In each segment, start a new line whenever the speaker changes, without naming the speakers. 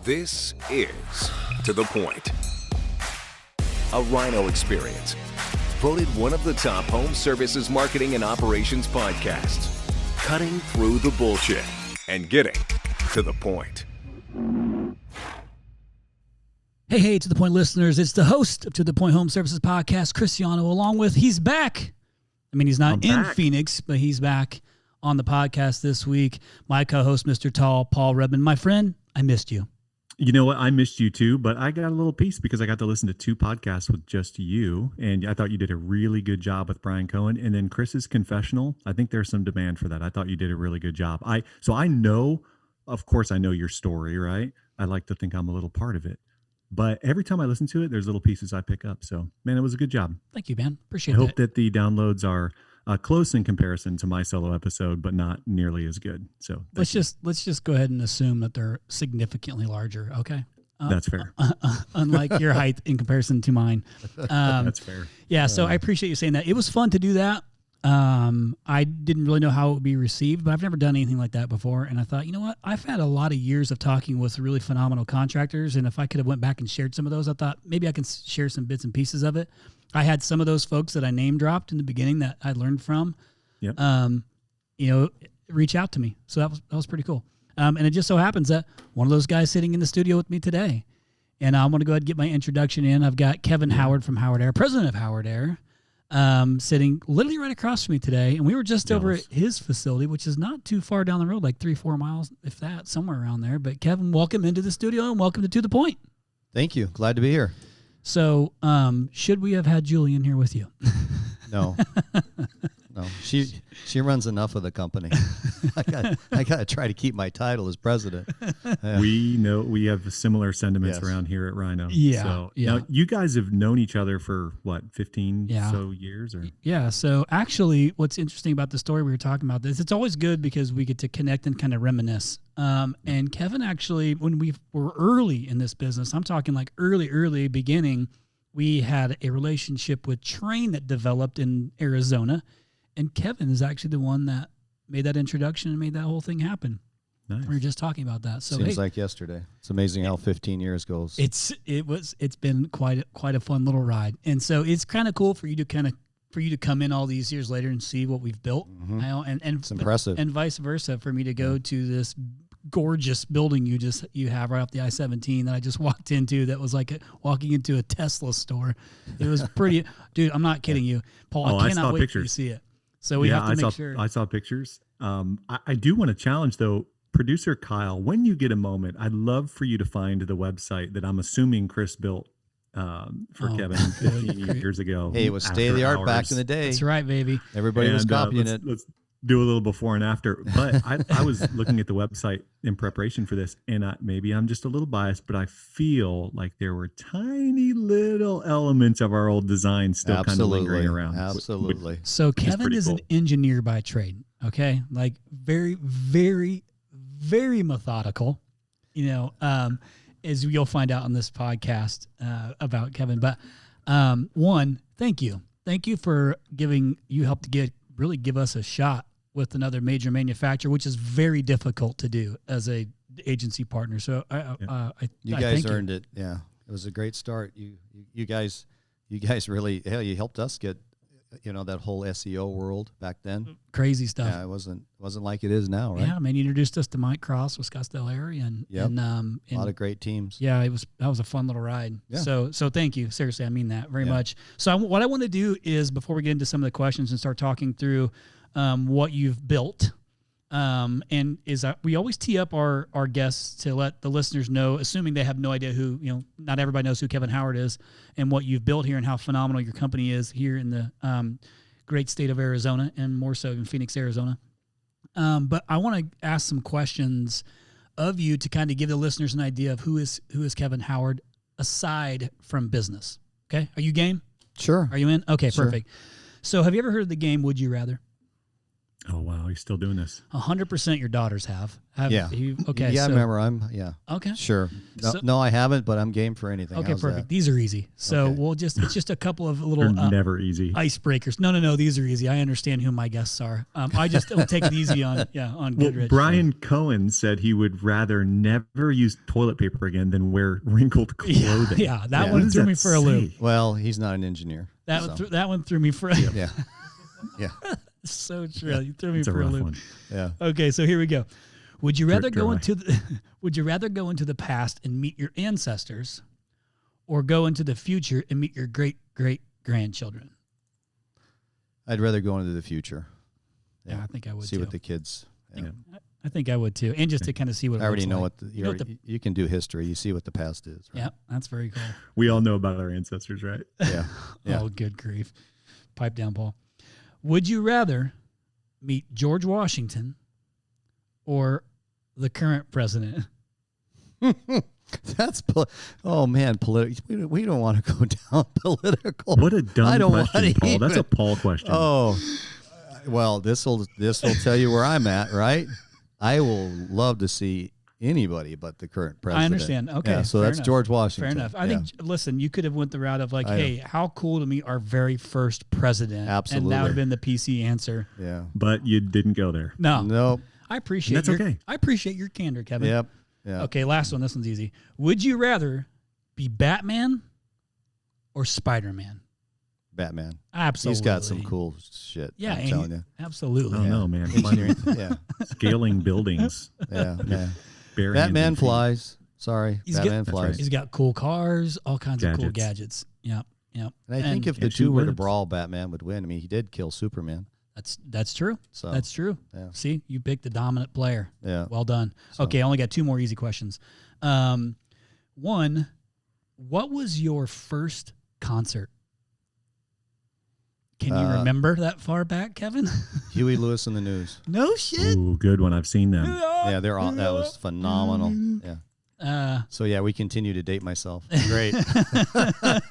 This is To The Point, a Rhino experience. Voted one of the top home services marketing and operations podcasts. Cutting through the bullshit and getting to the point.
Hey, To The Point listeners. It's the host of To The Point Home Services Podcast, Cristiano, along with, he's back. I mean, he's not in Phoenix, but he's back on the podcast this week. My co-host, Mr. Tall, Paul Redmond. My friend, I missed you.
You know what? I missed you too, but I got a little piece because I got to listen to 2 podcasts with just you, and I thought you did a really good job with Brian Cohen. And then Chris's confessional, I think there's some demand for that. I thought you did a really good job. So I know, of course, I know your story, right? I like to think I'm a little part of it. But every time I listen to it, there's little pieces I pick up. So, man, it was a good job.
Thank you, man. Appreciate it.
I hope that the downloads are close in comparison to my solo episode, but not nearly as good. So
let's just go ahead and assume that they're significantly larger. Okay.
That's fair.
Unlike your height in comparison to mine.
That's fair.
Yeah. So I appreciate you saying that. It was fun to do that. I didn't really know how it would be received, but I've never done anything like that before. And I thought, you know what? I've had a lot of years of talking with really phenomenal contractors. And if I could have went back and shared some of those, I thought maybe I can share some bits and pieces of it. I had some of those folks that I name dropped in the beginning that I learned from, reach out to me. So that was pretty cool. And it just so happens that one of those guys sitting in the studio with me today, and I want to go ahead and get my introduction in. I've got Kevin Howard from Howard Air, president of Howard Air, sitting literally right across from me today. And we were just over at his facility, which is not too far down the road, like 3-4 miles, if that, somewhere around there. But Kevin, welcome into the studio and welcome to The Point.
Thank you. Glad to be here.
So, should we have had Julie in here with you?
No. She runs enough of the company. I got to try to keep my title as president.
We know we have similar sentiments around here at Rhino.
Yeah.
So,
yeah.
Now, you guys have known each other for what, 15 so years? Or?
Yeah. So actually, what's interesting about the story we were talking about this, it's always good because we get to connect and kind of reminisce. And Kevin actually, when we were early in this business, I'm talking like early beginning, we had a relationship with Train that developed in Arizona. And Kevin is actually the one that made that introduction and made that whole thing happen.
Nice.
We were just talking about that. So
seems like yesterday. It's amazing how 15 years goes.
It's been quite a fun little ride. And so it's kind of cool for you to come in all these years later and see what we've built.
Mm-hmm.
And
it's impressive.
And vice versa for me to go to this gorgeous building you have right off the I-17 that I just walked into that was like walking into a Tesla store. It was pretty, dude, I'm not kidding you. Paul, I cannot wait for you to see it. So we have to make sure.
I saw pictures. I do want to challenge though, producer Kyle, when you get a moment, I'd love for you to find the website that I'm assuming Chris built for Kevin 15 years ago.
Hey, it was state of the art back in the day.
That's right, baby.
Everybody was copying it.
Let's do a little before and after. But I was looking at the website in preparation for this, and maybe I'm just a little biased, but I feel like there were tiny little elements of our old design still kind of lingering around.
Absolutely.
So Kevin is an engineer by trade, okay? Like very, very, very methodical, as you'll find out on this podcast about Kevin. But one, thank you. Thank you for helped to give us a shot with another major manufacturer, which is very difficult to do as a agency partner. So
you guys earned it. Yeah, it was a great start. You guys really, you helped us get, that whole SEO world back then.
Crazy stuff.
Yeah, it wasn't like it is now, right?
Yeah, man, you introduced us to Mike Cross with Scottsdale area, and
a lot of great teams.
Yeah, that was a fun little ride. Yeah. So thank you. Seriously, I mean that very much. So what I want to do is, before we get into some of the questions and start talking through what you've built, we always tee up our guests to let the listeners know, assuming they have no idea who, not everybody knows who Kevin Howard is and what you've built here and how phenomenal your company is here in the great state of Arizona, and more so in Phoenix, Arizona. But I want to ask some questions of you to kind of give the listeners an idea of who is Kevin Howard aside from business. Okay. Are you game?
Sure.
Are you in? Okay,
sure.
Perfect. So have you ever heard of the game Would You Rather?
Oh, wow. He's still doing this.
100% your daughters have.
Yeah.
Okay.
Yeah,
so,
I remember. Okay. Sure. No, I haven't, but I'm game for anything.
Okay,
How's
perfect.
that?
These are easy. So
Okay.
it's just a couple of little
They're never easy.
icebreakers. No. These are easy. I understand who my guests are. I just will take it easy on Goodrich.
Brian Cohen said he would rather never use toilet paper again than wear wrinkled clothing.
Yeah, that one threw me for a loop.
Well, he's not an engineer.
That one threw me for a
Yeah. Yeah.
So true. You threw me
It's a
for a
rough
loop.
one.
Yeah.
Okay, so here we go. Would you rather go
dry.
into the past and meet your ancestors, or go into the future and meet your great grandchildren?
I'd rather go into the future.
Yeah, I think I would
see
too.
what the kids. Yeah.
I think I would too, and just to kind of see what
I already
looks
know
like.
what you can do history. You see what the past is. Right?
Yeah, that's very cool.
We all know about our ancestors, right?
Yeah. Yeah.
Oh, good grief! Pipe down, Paul. Would you rather meet George Washington or the current president?
That's oh man, political. We don't want to go down political.
What a dumb
I don't
question,
want to
Paul. That's a
even-
Paul question.
Oh, well, this will tell you where I'm at, right? I will love to see anybody but the current president.
I understand. Okay,
Yeah, so
fair
that's
enough.
George Washington.
Fair enough. I
Yeah.
think. Listen, you could have went the route of like,
I know.
hey, how cool to meet our very first president,
Absolutely.
and that would have been the PC answer.
Yeah.
But you didn't go there.
No,
Nope.
I appreciate
And that's okay.
I appreciate your candor, Kevin.
Yep. Yeah.
Okay, last one. This one's easy. Would you rather be Batman or Spider-Man?
Batman.
Absolutely.
He's got some cool shit.
Yeah,
I'm telling you.
absolutely.
Oh, no, man.
Engineering. Yeah.
Scaling buildings.
Yeah. Yeah.
bare
Batman
hands and feet.
flies. Sorry.
He's
Batman
That's
flies.
right.
He's got cool cars, all kinds of cool
Gadgets.
gadgets. Yep.
And I think if the
Can't
two
shoot
were to
webs.
brawl, Batman would win. I mean, he did kill Superman.
That's true.
So
That's true.
yeah.
See, you picked the dominant player.
Yeah.
Well done. Okay, I only got two more easy questions. One, what was your first concert? Can you remember that far back, Kevin?
Huey Lewis and the News.
No shit.
Ooh, good one. I've seen them.
Yeah, they're all. That was phenomenal. Yeah. So yeah, we continue to date myself. Great.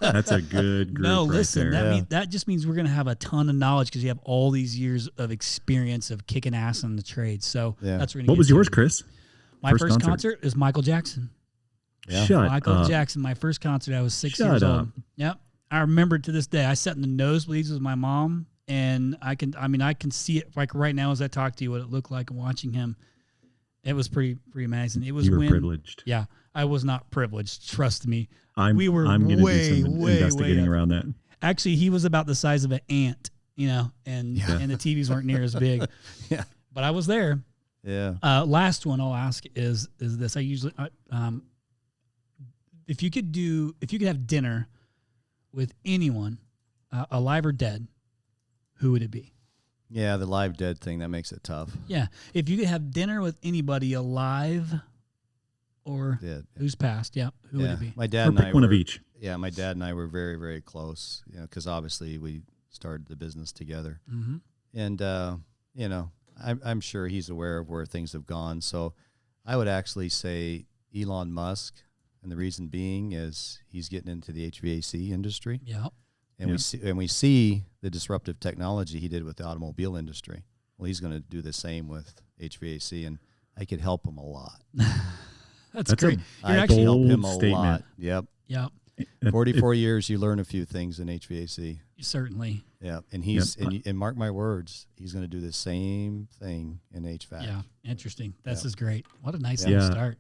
That's a good group
No,
right
listen.
there.
That just means we're gonna have a ton of knowledge because you have all these years of experience of kicking ass in the trade. So
Yeah.
that's what we're gonna
What
get
was
to.
yours, Chris?
My first concert is Michael Jackson.
Yeah.
Shut
Michael
up.
Jackson. My first concert. I was 6
Shut
years
up.
old. Yep. I remember it to this day. I sat in the nosebleeds with my mom, and I can see it like right now as I talk to you what it looked like watching him. It was pretty amazing. It was
You were
when,
privileged.
Yeah, I was not privileged. Trust me.
I'm going to do some investigating
up.
around that.
Actually, he was about the size of an ant, and the TVs weren't near as big.
Yeah.
But I was there.
Yeah.
Last one I'll ask is this. I usually if you could have dinner with anyone, alive or dead, who would it be?
Yeah. The live dead thing, that makes it tough.
Yeah, if you could have dinner with anybody alive or
Dead.
who's passed, who would it be?
My dad
Or
and
pick
I
one
were,
of each.
Yeah, my dad and I were very, very close. Because obviously we started the business together,
Mm-hmm.
and I'm sure he's aware of where things have gone. So I would actually say Elon Musk, and the reason being is he's getting into the HVAC industry.
Yeah.
And we see the disruptive technology he did with the automobile industry. Well, he's going to do the same with HVAC, and I could help him a lot.
That's great.
I
You're
could
actually
help
bold
him a
statement.
lot. Yep.
yeah,
44 years, you learn a few things in HVAC.
certainly.
Yeah, and he's and mark my words, he's going to do the same thing in HVAC.
Yeah, interesting. This is great. What a nice
Yeah.
thing to start.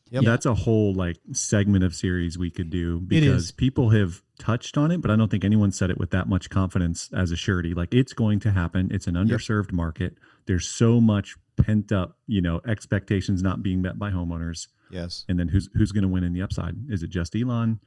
Yep.
That's a whole segment of series we could do
It is.
because people have touched on it, but I don't think anyone said it with that much confidence as a surety. Like, it's going to happen. It's an underserved market. There's so much pent up, expectations not being met by homeowners.
Yes.
And then who's going to win in the upside? Is it just Elon?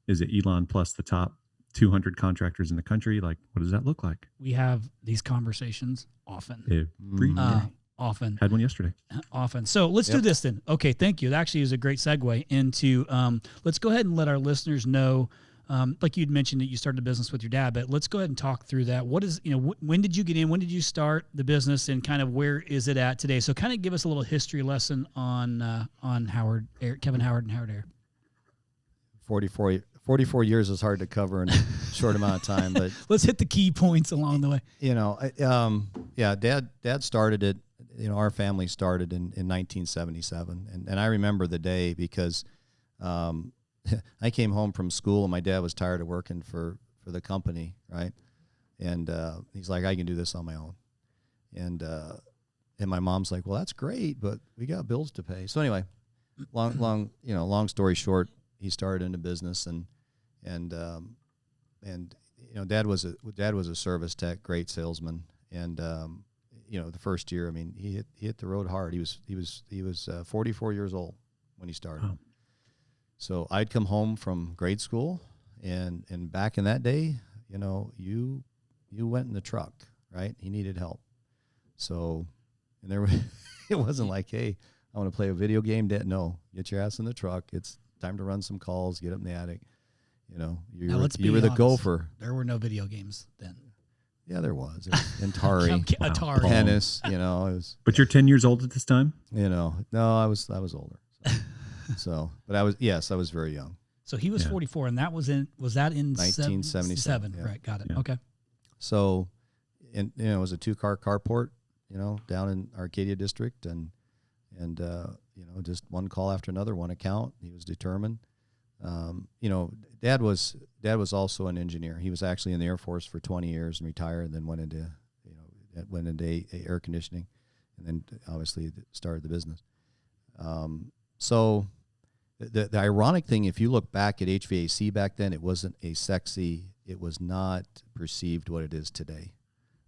Is it Elon plus the top 200 contractors in the country? Like, what does that look like?
We have these conversations often.
Every day.
Often.
Had one yesterday.
Often. So let's do this then. Okay, thank you. That actually is a great segue into, let's go ahead and let our listeners know, like you'd mentioned that you started a business with your dad, but let's go ahead and talk through that. What is, when did you get in? When did you start the business, and kind of where is it at today? So kind of give us a little history lesson on Kevin Howard and Howard Air.
44 years is hard to cover in short amount of time, but
let's hit the key points along the way.
Dad started it. Our family started in 1977, and I remember the day because I came home from school and my dad was tired of working for the company, right? And he's like, I can do this on my own, and my mom's like, well, that's great, but we got bills to pay. So anyway, long story short, he started into business, and Dad was a service tech, great salesman, and the first year, I mean, he hit the road hard. He was 44 years old when he started. Oh. So I'd come home from grade school, and back in that day, you went in the truck, right? He needed help. So, and it wasn't like, hey, I want to play a video game. Dad, no, get your ass in the truck. It's time to run some calls, get up in the attic. You were the gopher.
There were no video games then.
Yeah, there was. Atari,
Atari,
tennis. It was.
But you're 10 years old at this time.
No, I was older. So, but I was very young.
So he was 44, and was that in
1977?
Right, got it. Yeah. Okay.
So, and it was a 2-car carport, down in Arcadia District, and just one call after another, one account. He was determined. Dad was also an engineer. He was actually in the Air Force for 20 years and retired, and then went into air conditioning, and then obviously started the business. So the ironic thing, if you look back at HVAC back then, it wasn't it was not perceived what it is today.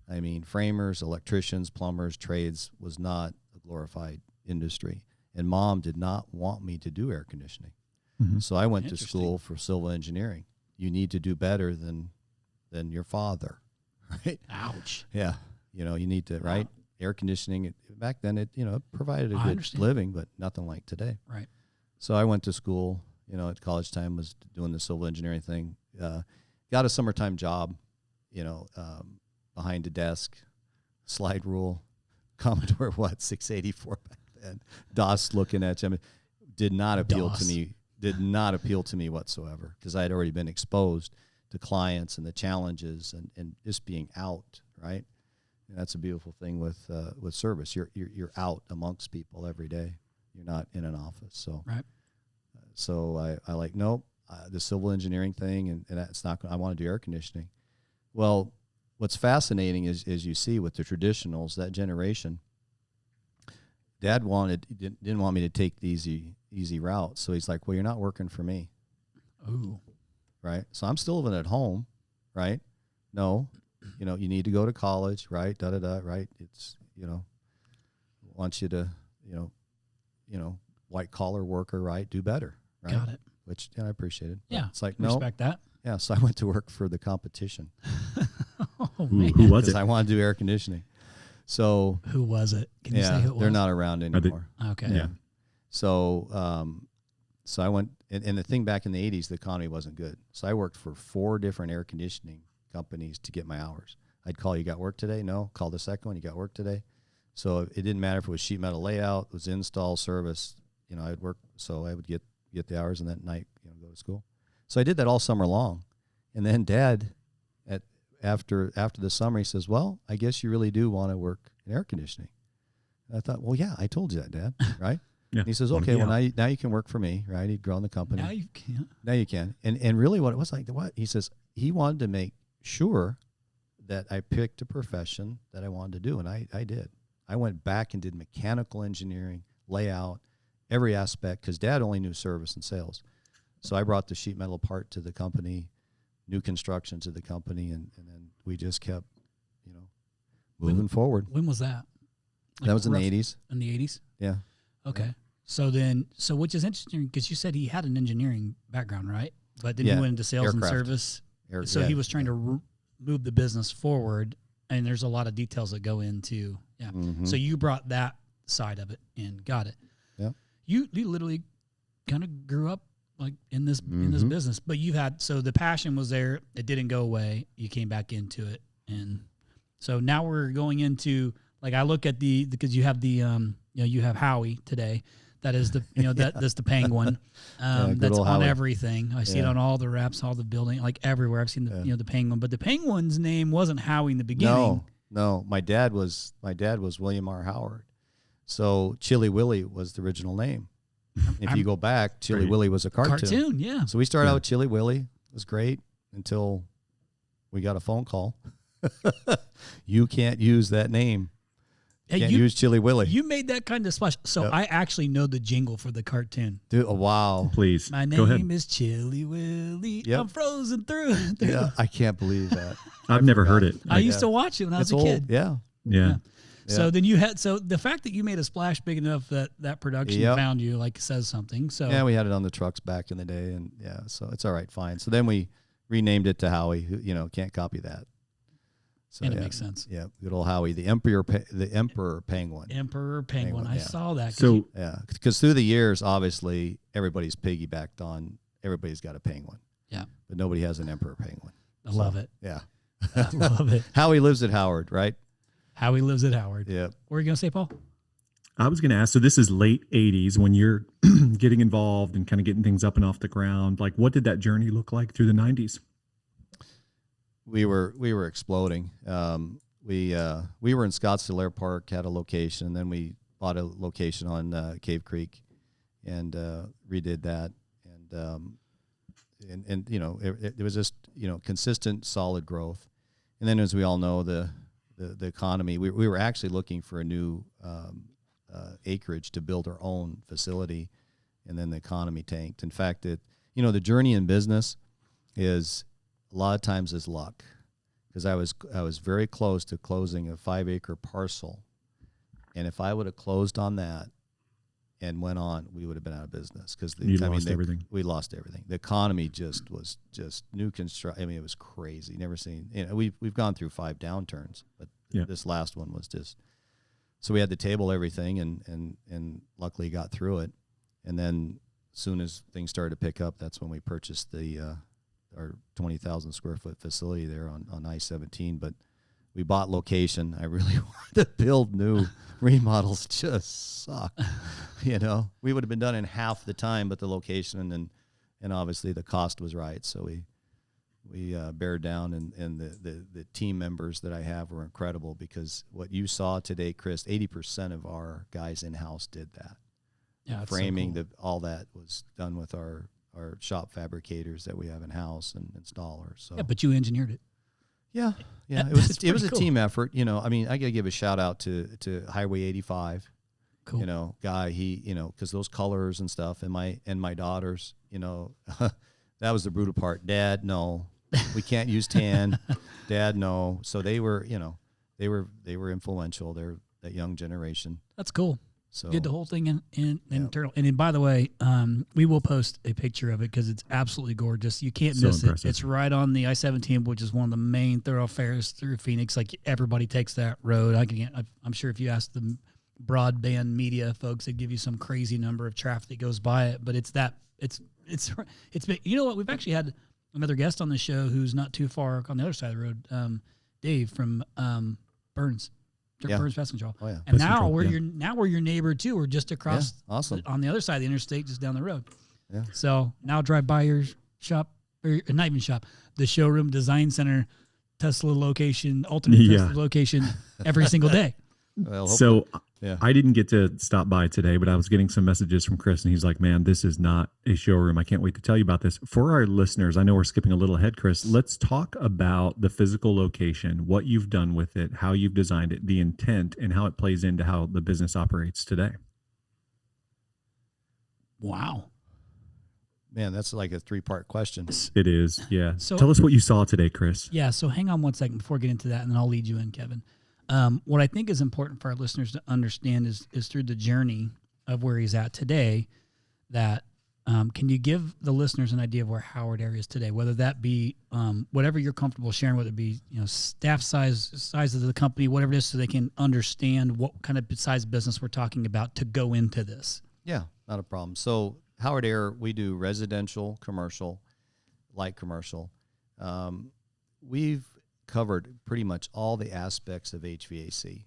I mean, framers, electricians, plumbers, trades was not a glorified industry. And Mom did not want me to do air conditioning. Mm-hmm. So I went to school for civil engineering. You need to do better than your father, right?
Ouch.
Yeah. You need to, right? Air conditioning, back then it provided a good living, but nothing like today.
Right.
So I went to school, at college time, was doing the civil engineering thing. Got a summertime job, behind a desk, slide rule, Commodore 684 back then, DOS looking at you. I mean, did not appeal to me whatsoever, because I had already been exposed to clients and the challenges and just being out, right? And that's a beautiful thing with service. You're out amongst people every day. You're not in an office. So
right.
So I like, nope, the civil engineering thing, and that's not. I want to do air conditioning. Well, what's fascinating is you see with the traditionals, that generation, Dad didn't want me to take the easy route. So he's like, well, you're not working for me.
Ooh.
Right. So I'm still living at home. Right. No, you need to go to college. Right. Right. It's, wants you to, white collar worker. Right. Do better. Right.
Got it.
Which I appreciated.
Yeah.
It's like,
respect that.
Yeah. So I went to work for the competition.
Oh, man.
Who was it?
Because I wanted to do air conditioning. So
who was it? Can you say who it was?
They're not around anymore.
Okay.
Yeah. So, so I went, and the thing back in the 80s, the economy wasn't good. So I worked for 4 different air conditioning companies to get my hours. I'd call, you got work today? No. Call the second one, you got work today? So it didn't matter if it was sheet metal layout, it was install, service, I'd work. So I would get the hours, and that night, go to school. So I did that all summer long. And then Dad, after the summer, he says, well, I guess you really do want to work in air conditioning. And I thought, well, yeah, I told you that, Dad, right?
Yeah.
And he says, okay, well, now you can work for me, right? He'd grown the company.
Now you can.
Now you can. And really what it was like, what? He says he wanted to make sure that I picked a profession that I wanted to do, and I did. I went back and did mechanical engineering, layout, every aspect, because Dad only knew service and sales. So I brought the sheet metal part to the company, new construction to the company, and then we just kept, moving forward.
When was that?
That was in the 80s.
In the 80s?
Yeah.
Okay. Yeah. So which is interesting, because you said he had an engineering background, right? But then he went into sales and service. So he was trying to move the business forward, and there's a lot of details that go into,
Mm-hmm.
So you brought that side of it in. Got it.
Yeah.
You literally kind of grew up like in this business, but so the passion was there. It didn't go away. You came back into it. And so now we're going into, like, I look at because you have you have Howie today. That is the that's the penguin.
good
That's
old
on
Howie.
everything. I see it
Yeah.
on all the wraps, all the building, like everywhere. I've seen the the penguin, but the penguin's name wasn't Howie in the beginning.
No. My dad was William R. Howard. So Chili Willy was the original name. If you go back, Chili
Great.
Willy was a cartoon.
Yeah.
So we started out with Chili Willy. It was great until we got a phone call. You can't use that name.
Hey,
Can't use Chili Willy.
You made that kind of splash. So
Yep.
I actually know the jingle for the cartoon.
Dude, oh, wow.
Please
My
go ahead.
name is Chili Willy.
Yep.
I'm frozen through.
Yeah, I can't believe that.
I've never heard it.
I used to watch it when I was
It's
a
old.
kid.
Yeah.
Yeah.
So then you had the fact that you made a splash big enough that production
Yep.
found you like says something. So
Yeah, we had it on the trucks back in the day, and so it's all right, fine. So then we renamed it to Howie. Who can't copy that. So
and it makes sense.
Yeah, good old Howie, the emperor penguin.
Emperor Penguin.
Penguin,
I
yeah.
saw that.
So
Yeah, because through the years, obviously, everybody's piggybacked on. Everybody's got a penguin.
Yeah.
but nobody has an emperor penguin.
I love it.
Yeah,
I love it.
Howie lives at Howard, right?
Howie lives at Howard.
Yeah.
What are you gonna say, Paul?
I was going to ask, so this is late 80s when you're getting involved and kind of getting things up and off the ground. Like, what did that journey look like through the 90s?
We were exploding. We were in Scottsdale Air Park, had a location, and then we bought a location on Cave Creek, and redid that, and it was just consistent, solid growth. And then, as we all know, the economy. We were actually looking for a new acreage to build our own facility, and then the economy tanked. In fact, the journey in business is a lot of times is luck, because I was very close to closing a 5-acre parcel, and if I would have closed on that and went on, we would have been out of business, because
everything.
We lost everything. The economy was new construction. I mean, it was crazy. Never seen. We've gone through 5 downturns, but this last one was just. So we had to table everything, and luckily got through it. And then as soon as things started to pick up, that's when we purchased our 20,000 square foot facility there on I-17. But we bought location. I really wanted to build new. Remodels just suck. We would have been done in half the time, but the location and obviously the cost was right. So we bared down, and the team members that I have were incredible, because what you saw today, Chris, 80% of our guys in-house did that.
Yeah, it's
Framing,
so cool.
all that was done with our shop fabricators that we have in-house and installers. So
Yeah, but you engineered it.
yeah,
That-
it was
that's
it was a
pretty cool.
team effort. I gotta give a shout out to Highway 85.
Cool.
Guy, he, because those colors and stuff, and my daughters, that was the brutal part. Dad, no, we can't use tan. Dad, no. So they were, they were influential. They're that young generation.
That's cool.
So
Did the whole thing in internal. And then, by the way, we will post a picture of it because it's absolutely gorgeous. You can't
So
miss
impressive.
it. It's right on the I-17, which is one of the main thoroughfares through Phoenix. Like, everybody takes that road. I'm sure if you ask the broadband media folks, they'd give you some crazy number of traffic that goes by it. But it's big. You know what? We've actually had another guest on the show who's not too far on the other side of the road, Dave from Burns.
Yeah.
Burns Pest Control.
Oh, yeah.
And
Pest
now
control,
we're your neighbor too. We're just across
awesome.
on the other side of the interstate, just down the road.
Yeah.
So now drive by your shop, or not even shop, the Showroom Design Center, Tesla location, alternate Tesla location every single day.
Well,
So
yeah.
I didn't get to stop by today, but I was getting some messages from Chris, and he's like, man, this is not a showroom. I can't wait to tell you about this. For our listeners, I know we're skipping a little ahead, Chris. Let's talk about the physical location, what you've done with it, how you've designed it, the intent, and how it plays into how the business operates today.
Wow.
Man, that's like a 3-part question.
It is, yeah.
So-
Tell us what you saw today, Chris.
Yeah. So hang on one second before I get into that, and then I'll lead you in, Kevin. What I think is important for our listeners to understand is through the journey of where he's at today, that can you give the listeners an idea of where Howard area is today, whether that be whatever you're comfortable sharing, whether it be staff size of the company, whatever it is, so they can understand what kind of size business we're talking about to go into this.
Yeah, not a problem. So Howard Air, we do residential, commercial, light commercial. We've covered pretty much all the aspects of HVAC.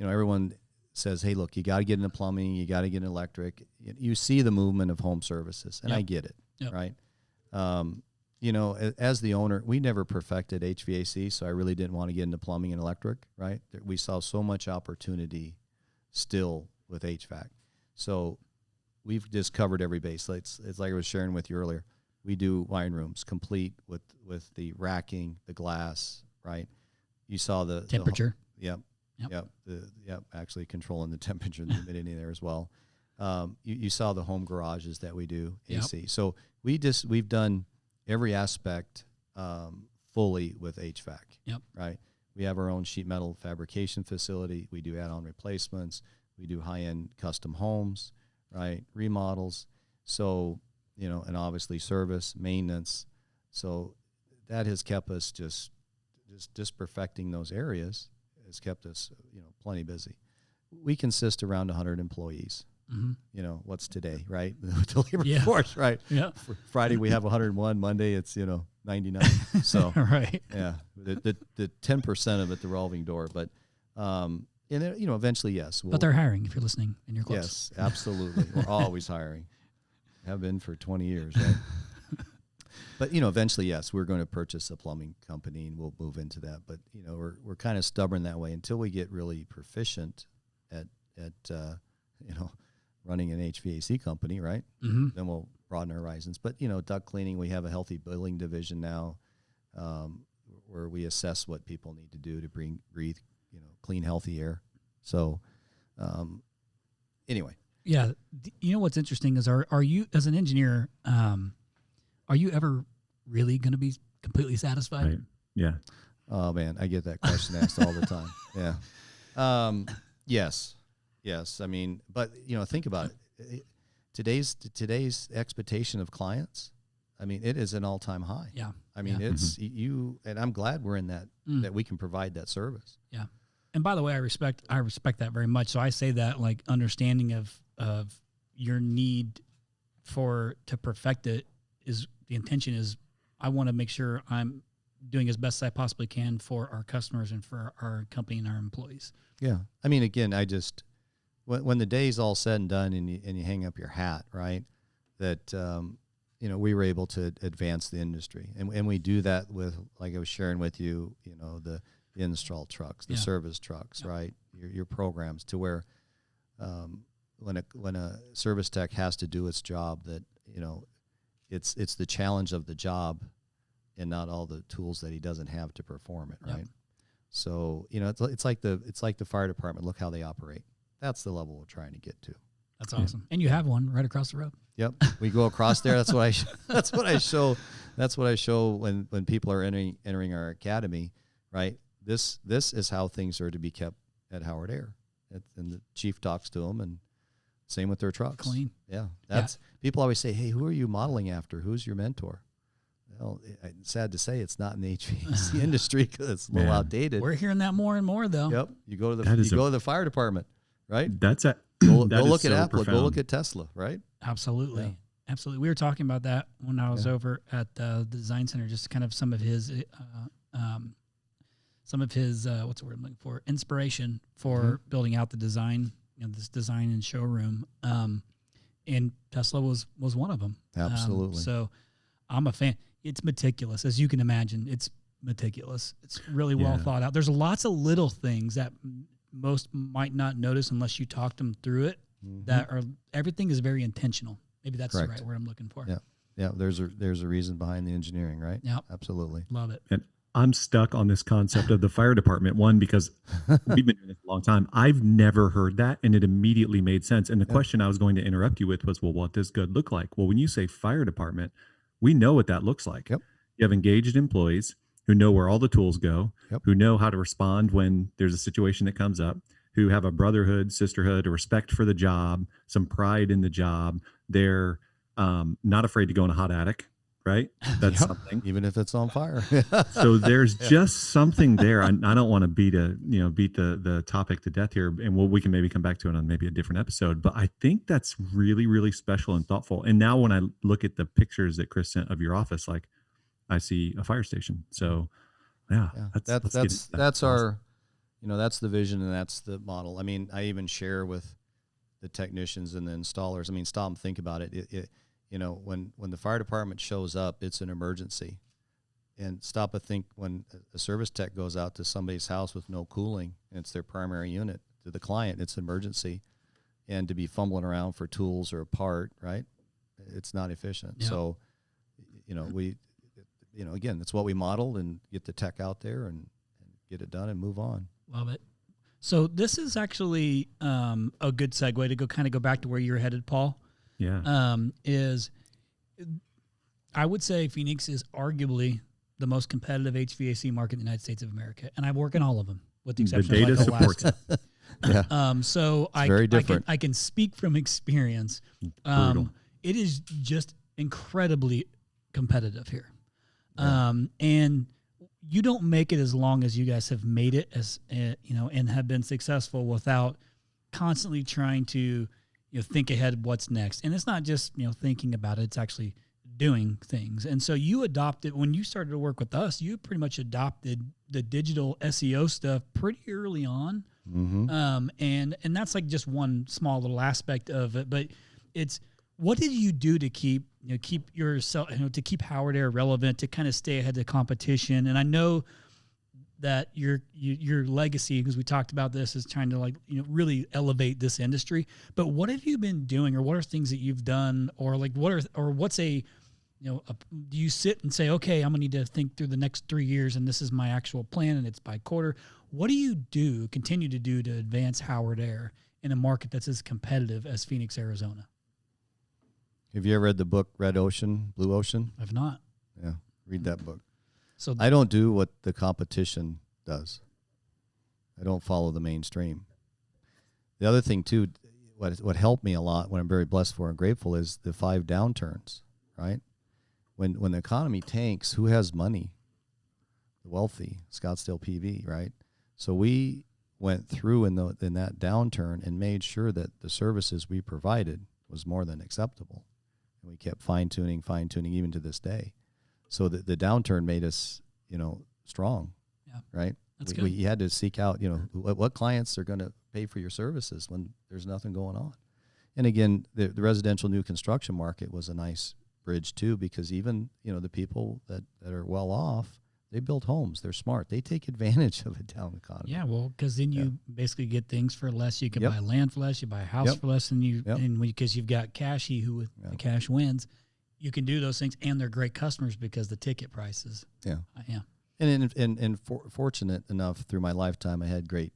Everyone says, hey, look, you got to get into plumbing, you got to get into electric. You see the movement of home services, and I get it, right? You know, as the owner, we never perfected HVAC, so I really didn't want to get into plumbing and electric, right? We saw so much opportunity still with HVAC. So we've just covered every base. It's like I was sharing with you earlier. We do wine rooms complete with the racking, the glass, right? You saw the
temperature.
Yep. Actually controlling the temperature and the humidity there as well. You saw the home garages that we do AC. So we've done every aspect fully with HVAC.
Yep.
Right. We have our own sheet metal fabrication facility. We do add-on replacements. We do high-end custom homes, right? Remodels. So, you know, and obviously service, maintenance. So that has kept us just perfecting those areas has kept us, you know, plenty busy. We consist around 100 employees.
Mm-hmm.
You know, what's today, right? The labor force, right?
Yeah.
Friday we have 101. Monday it's, you know, 99. So
right.
Yeah, the 10% of it, the revolving door, but and then, you know, eventually, yes.
But they're hiring if you're listening and you're close.
Yes, absolutely. We're always hiring. Have been for 20 years, right? But, you know, eventually, yes, we're going to purchase a plumbing company and we'll move into that. But, you know, we're kind of stubborn that way until we get really proficient at you know, running an HVAC company, right?
Mm-hmm.
Then we'll broaden our horizons. But, you know, duct cleaning, we have a healthy building division now where we assess what people need to do to breathe, you know, clean, healthy air. So, anyway.
Yeah. You know what's interesting is are you, as an engineer, are you ever really going to be completely satisfied?
Right. Yeah.
Oh man, I get that question asked all the time. Yeah. Yes. I mean, but you know, think about it. Today's expectation of clients, I mean, it is an all-time high.
Yeah.
I mean, it's you, and I'm glad we're in that, that we can provide that service.
Yeah. And by the way, I respect that very much. So I say that like understanding of your need to perfect it is the intention is I want to make sure I'm doing as best as I possibly can for our customers and for our company and our employees.
Yeah. I mean, again, when the day's all said and done and you hang up your hat, right, that, you know, we were able to advance the industry. And we do that with, like I was sharing with you, you know, the install trucks, the service trucks, right, your programs to where when a service tech has to do its job that, you know, it's the challenge of the job and not all the tools that he doesn't have to perform it, right? Yep. So, you know, it's like the fire department. Look how they operate. That's the level we're trying to get to.
That's awesome. Yeah. And you have one right across the road.
Yep. We go across there. That's what I show. That's what I show when people are entering our academy, right? This is how things are to be kept at Howard Air. And the chief talks to them, and same with their trucks.
Clean.
Yeah. People always say, hey, who are you modeling after? Who's your mentor? Well, it's sad to say it's not in the HVAC industry because it's a little outdated.
We're hearing that more and more, though.
Yep. You go to the fire department, right?
Go
look at Apple. Go look at Tesla, right?
Absolutely. Yeah. Absolutely. We were talking about that when I was over at the design center, just kind of some of his what's the word I'm looking for? Inspiration for building out the design, you know, this design and showroom. And Tesla was one of them.
Absolutely.
So I'm a fan. It's meticulous, as you can imagine. It's meticulous. It's really well thought out. There's lots of little things that most might not notice unless you talk them through it. Everything is very intentional. Maybe that's the right word I'm looking for.
Yeah. Yeah. There's a reason behind the engineering, right?
Yeah.
Absolutely.
Love it.
And I'm stuck on this concept of the fire department. One, because we've been doing this a long time. I've never heard that, and it immediately made sense. And the question I was going to interrupt you with was, well, what does good look like? Well, when you say fire department, we know what that looks like.
Yep.
You have engaged employees who know where all the tools go, who know how to respond when there's a situation that comes up, who have a brotherhood, sisterhood, a respect for the job, some pride in the job. They're not afraid to go in a hot attic, right? That's something.
Even if it's on fire.
So there's just something there. I don't want to beat the topic to death here, and we can maybe come back to it on maybe a different episode. But I think that's really, really special and thoughtful. And now when I look at the pictures that Chris sent of your office, like I see a fire station. So that's our,
that's the vision and that's the model. I mean, I even share with the technicians and the installers. I mean, stop and think about it. When the fire department shows up, it's an emergency. And stop and think when a service tech goes out to somebody's house with no cooling, and it's their primary unit, to the client, it's an emergency. And to be fumbling around for tools or a part, right? It's not efficient. Yeah. So, again, that's what we modeled, and get the tech out there and get it done and move on.
Love it. So this is actually a good segue to go back to where you're headed, Paul.
Yeah.
I would say Phoenix is arguably the most competitive HVAC market in the United States of America, and I work in all of them, with the exception
the data
of
supports it.
Yeah.
So I can speak from experience. It is just incredibly competitive here. Yeah. And you don't make it as long as you guys have made it, as and have been successful without constantly trying to think ahead what's next. And it's not just thinking about it, it's actually doing things. And so you adopted, when you started to work with us, you pretty much adopted the digital SEO stuff pretty early on.
Mm-hmm.
And that's like just one small little aspect of it, but it's, what did you do to keep yourself, to keep Howard Air relevant, to kind of stay ahead of the competition? And I know that your legacy, because we talked about this, is trying to really elevate this industry. But what have you been doing, or what are things that you've done, or what's a do you sit and say, okay, I'm gonna need to think through the next 3 years, and this is my actual plan, and it's by quarter? What do you continue to do to advance Howard Air in a market that's as competitive as Phoenix, Arizona?
Have you ever read the book Red Ocean, Blue Ocean?
I've not.
Yeah, read that book.
So
I don't do what the competition does. I don't follow the mainstream. The other thing too, what helped me a lot, what I'm very blessed for and grateful, is the 5 downturns, right? When the economy tanks, who has money? The wealthy, Scottsdale PV, right? So we went through in that downturn and made sure that the services we provided was more than acceptable. And we kept fine-tuning even to this day. So the downturn made us, strong, right?
That's good.
We had to seek out, what clients are going to pay for your services when there's nothing going on. And again, the residential new construction market was a nice bridge too, because even, the people that are well off, they build homes. They're smart. They take advantage of a down economy.
Yeah, well, because then you basically get things for less. You can buy land for less. You buy a house for less, and because you've got cash, with the cash wins. You can do those things, and they're great customers because the ticket prices.
Yeah,
yeah.
And fortunate enough through my lifetime, I had great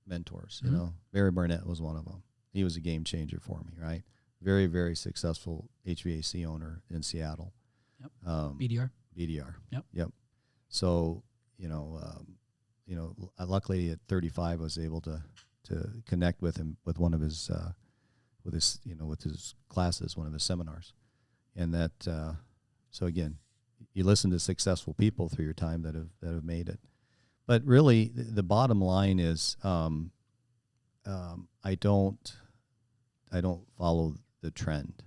mentors.
Mm-hmm.
Barry Barnett was one of them. He was a game changer for me. Right, very very successful HVAC owner in Seattle.
Yep. BDR.
Yep. So luckily at 35, I was able to connect with him with one of his with his classes, one of his seminars. And that, so again, you listen to successful people through your time that have made it. But really, the bottom line is, I don't follow the trend.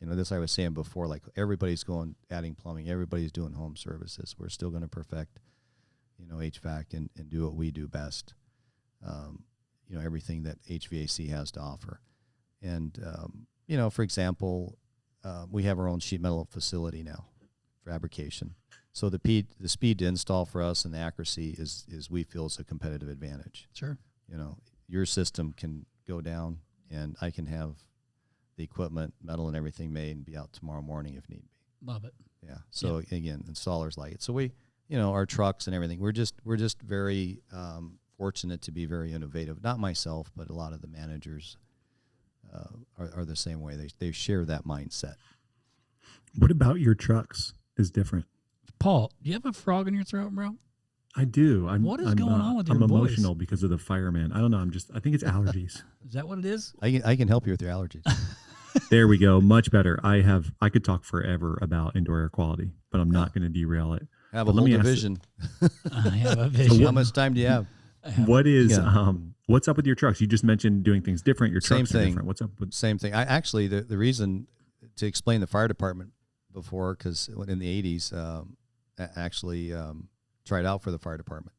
This I was saying before, like everybody's adding plumbing, everybody's doing home services. We're still going to perfect, HVAC and do what we do best. Everything that HVAC has to offer. And, for example, we have our own sheet metal facility now, fabrication. So the speed to install for us and the accuracy is we feel is a competitive advantage.
Sure.
Your system can go down, and I can have the equipment, metal, and everything made and be out tomorrow morning if need be.
Love it.
Yeah. So again, installers like it. So we, our trucks and everything. We're just very fortunate to be very innovative. Not myself, but a lot of the managers are the same way. They share that mindset.
What about your trucks is different?
Paul, do you have a frog in your throat, bro?
I do.
What is going on with your
voice? I'm
voice?
emotional because of the fireman. I don't know. I think it's allergies.
Is that what it is?
I can help you with your allergies.
There we go. Much better. I could talk forever about indoor air quality, but I'm not going to derail it.
Have a whole division.
I have a vision.
So how much time do you have?
What's up with your trucks? You just mentioned doing things different. Your trucks are different. What's up with
same thing? I actually the reason to explain the fire department before, because in the 80s, actually tried out for the fire department,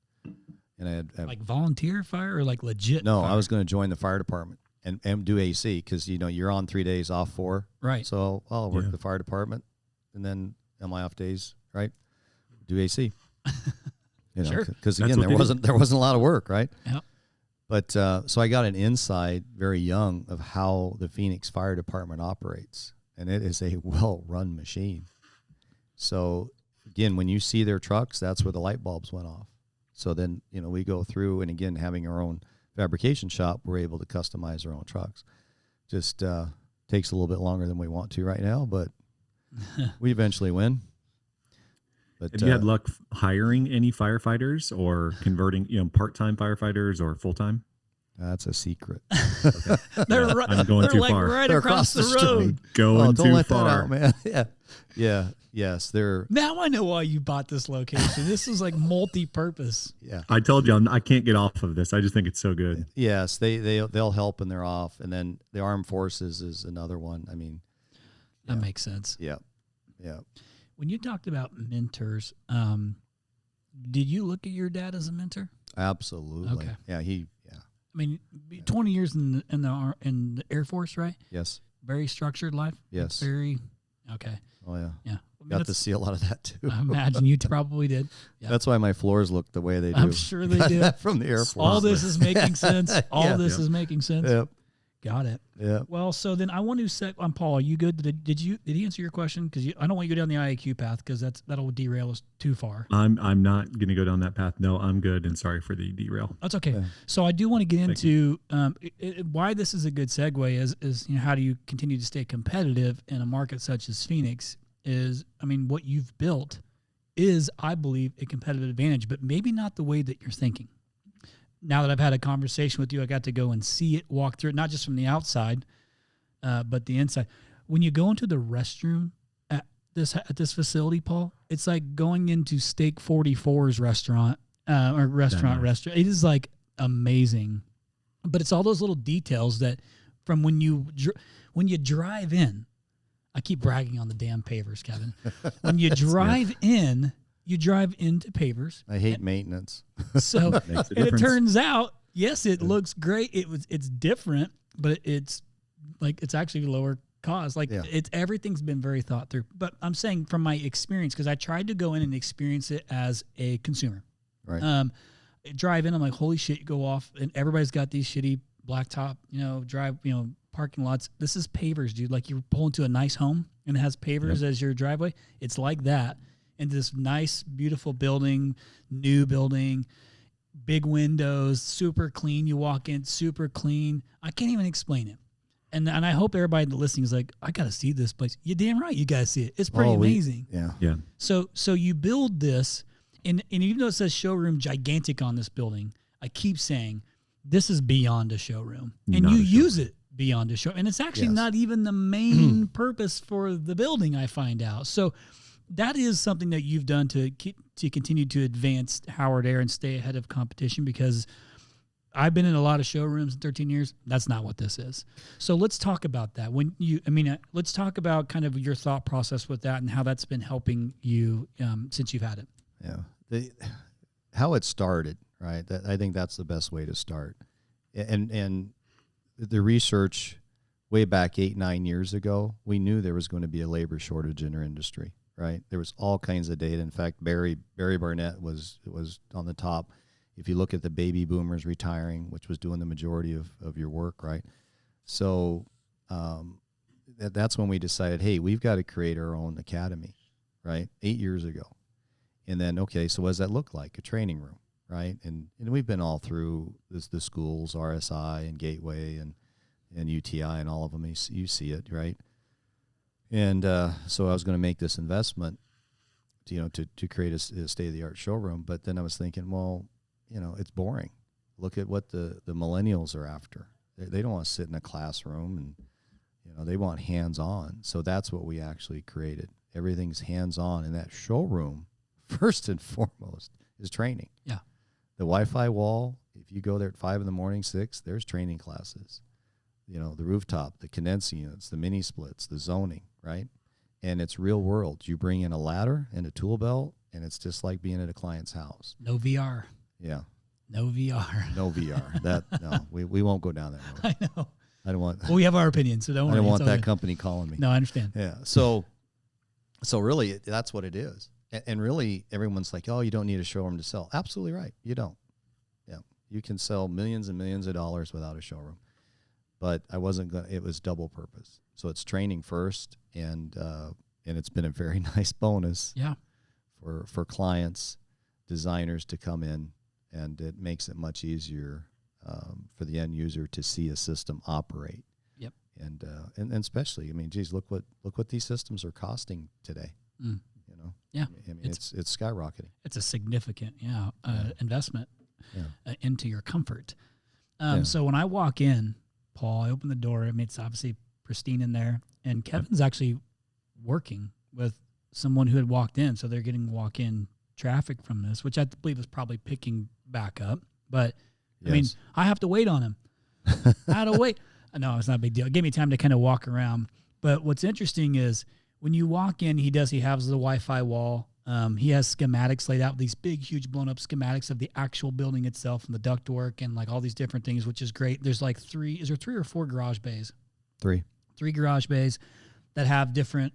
and I had
like volunteer fire or like legit?
no,
fire?
I was going to join the fire department and do AC because you're on 3 days, off 4.
Right.
So I'll work the fire department, and then on my off days, right, do AC.
Sure.
Because
That's
again,
what
there wasn't a lot of work, right?
Yep.
But so I got an insight very young of how the Phoenix Fire Department operates, and it is a well-run machine. So again, when you see their trucks, that's where the light bulbs went off. So then, we go through, and again, having our own fabrication shop, we're able to customize our own trucks. Just takes a little bit longer than we want to right now, but we eventually win. But
Have you had luck hiring any firefighters or converting, part-time firefighters or full-time?
that's a secret.
They're
I'm going
they're
too
like
far.
right
They're
across the
street.
road.
Going
Don't
too
let
far.
that out, man. Yeah. Yes, they're.
Now I know why you bought this location. This is like multi-purpose.
Yeah.
I told you I can't get off of this. I just think it's so good.
Yes, they'll help when they're off, and then the armed forces is another one. I mean,
That makes sense.
yeah.
When you talked about mentors, did you look at your dad as a mentor?
Absolutely.
Okay.
Yeah.
I mean, 20 years in the Air Force, right?
Yes.
Very structured life.
Yes.
Very okay.
Oh yeah.
Yeah.
Got to see a lot of that too.
I imagine you probably did. Yeah.
That's why my floors look the way they do.
I'm sure they do.
From the Air Force.
All this is making sense. All this
Yep.
is making sense.
Yep.
Got it.
Yeah.
Well, so then I want to set on Paul. Are you good? Did he answer your question? Because I don't want you to go down the IAQ path because that'll derail us too far.
I'm not going to go down that path. No, I'm good. And sorry for the derail.
That's okay.
Yeah.
So I do want to get into why this is a good segue is how do you continue to stay competitive in a market such as Phoenix? What you've built is, I believe, a competitive advantage, but maybe not the way that you're thinking. Now that I've had a conversation with you, I got to go and see it, walk through it, not just from the outside, but the inside. When you go into the restroom at this facility, Paul, it's like going into Steak 44's restaurant or restaurant. It is like amazing, but it's all those little details that from when you drive in. I keep bragging on the damn pavers, Kevin. When you drive in, you drive into pavers.
I hate maintenance.
So
Makes a
and it
difference.
turns out, yes, it looks great. It's different, but it's actually lower cost. Like everything's been very thought through. But I'm saying from my experience, because I tried to go in and experience it as a consumer.
Right.
Drive in, I'm like, holy shit, you go off, and everybody's got these shitty blacktop, parking lots. This is pavers, dude. Like you pull into a nice home and it has pavers as your driveway. It's like that. And this nice, beautiful building, new building, big windows, super clean. You walk in, super clean. I can't even explain it. And I hope everybody listening is like, I got to see this place. You're damn right. You got to see it. It's pretty amazing.
Yeah.
So you build this, and even though it says showroom gigantic on this building, I keep saying this is beyond a showroom. And
Not
you
a
use it beyond a show. And it's actually not even the main purpose for the building, I find out. So that is something that you've done to continue to advance Howard Air and stay ahead of competition, because I've been in a lot of showrooms in 13 years. That's not what this is. So let's talk about that. Let's talk about kind of your thought process with that and how that's been helping you since you've had it.
Yeah. How it started, right? I think that's the best way to start. And the research way back 8-9 years ago, we knew there was going to be a labor shortage in our industry, right? There was all kinds of data. In fact, Barry Barnett was on the top. If you look at the baby boomers retiring, which was doing the majority of your work, right? So that's when we decided, hey, we've got to create our own academy, right? 8 years ago. And then, okay, so what does that look like? A training room, right? And we've been all through the schools, RSI and Gateway and UTI and all of them. You see it, right? And so I was going to make this investment, to create a state-of-the-art showroom. But then I was thinking, well, it's boring. Look at what the millennials are after. They don't want to sit in a classroom, and they want hands-on. So that's what we actually created. Everything's hands-on. And that showroom, first and foremost, is training.
Yeah.
The Wi-Fi wall, if you go there at 5 a.m, 6, there's training classes. The rooftop, the condensing units, the mini splits, the zoning, right? And it's real world. You bring in a ladder and a tool belt, and it's just like being at a client's house.
No VR.
Yeah.
No VR.
No VR. We won't go down that road.
I know.
I don't want.
Well, we have our opinion, so don't worry.
I don't want
It's all
that
good.
company calling me.
No, I understand.
Yeah. So really, that's what it is. And really, everyone's like, "Oh, you don't need a showroom to sell." Absolutely right. You don't. Yeah, you can sell millions and millions of dollars without a showroom. But I wasn't going. It was double purpose. So it's training first, and it's been a very nice bonus.
Yeah.
For clients, designers to come in, and it makes it much easier for the end user to see a system operate.
Yep.
And especially, I mean, geez, look what these systems are costing today.
Mm.
You know.
Yeah.
I mean, it's skyrocketing.
It's a significant investment into your comfort.
Yeah.
So when I walk in, Paul, I open the door. I mean, it's obviously pristine in there, and Kevin's actually working with someone who had walked in, so they're getting walk-in traffic from this, which I believe is probably picking back up. But
Yes.
I mean, I have to wait on him. I had to wait. No, it's not a big deal. It gave me time to kind of walk around. But what's interesting is when you walk in, he has the Wi-Fi wall. He has schematics laid out, these big, huge, blown-up schematics of the actual building itself and the ductwork and like all these different things, which is great. There's like three or four garage bays?
Three
Garage bays that have different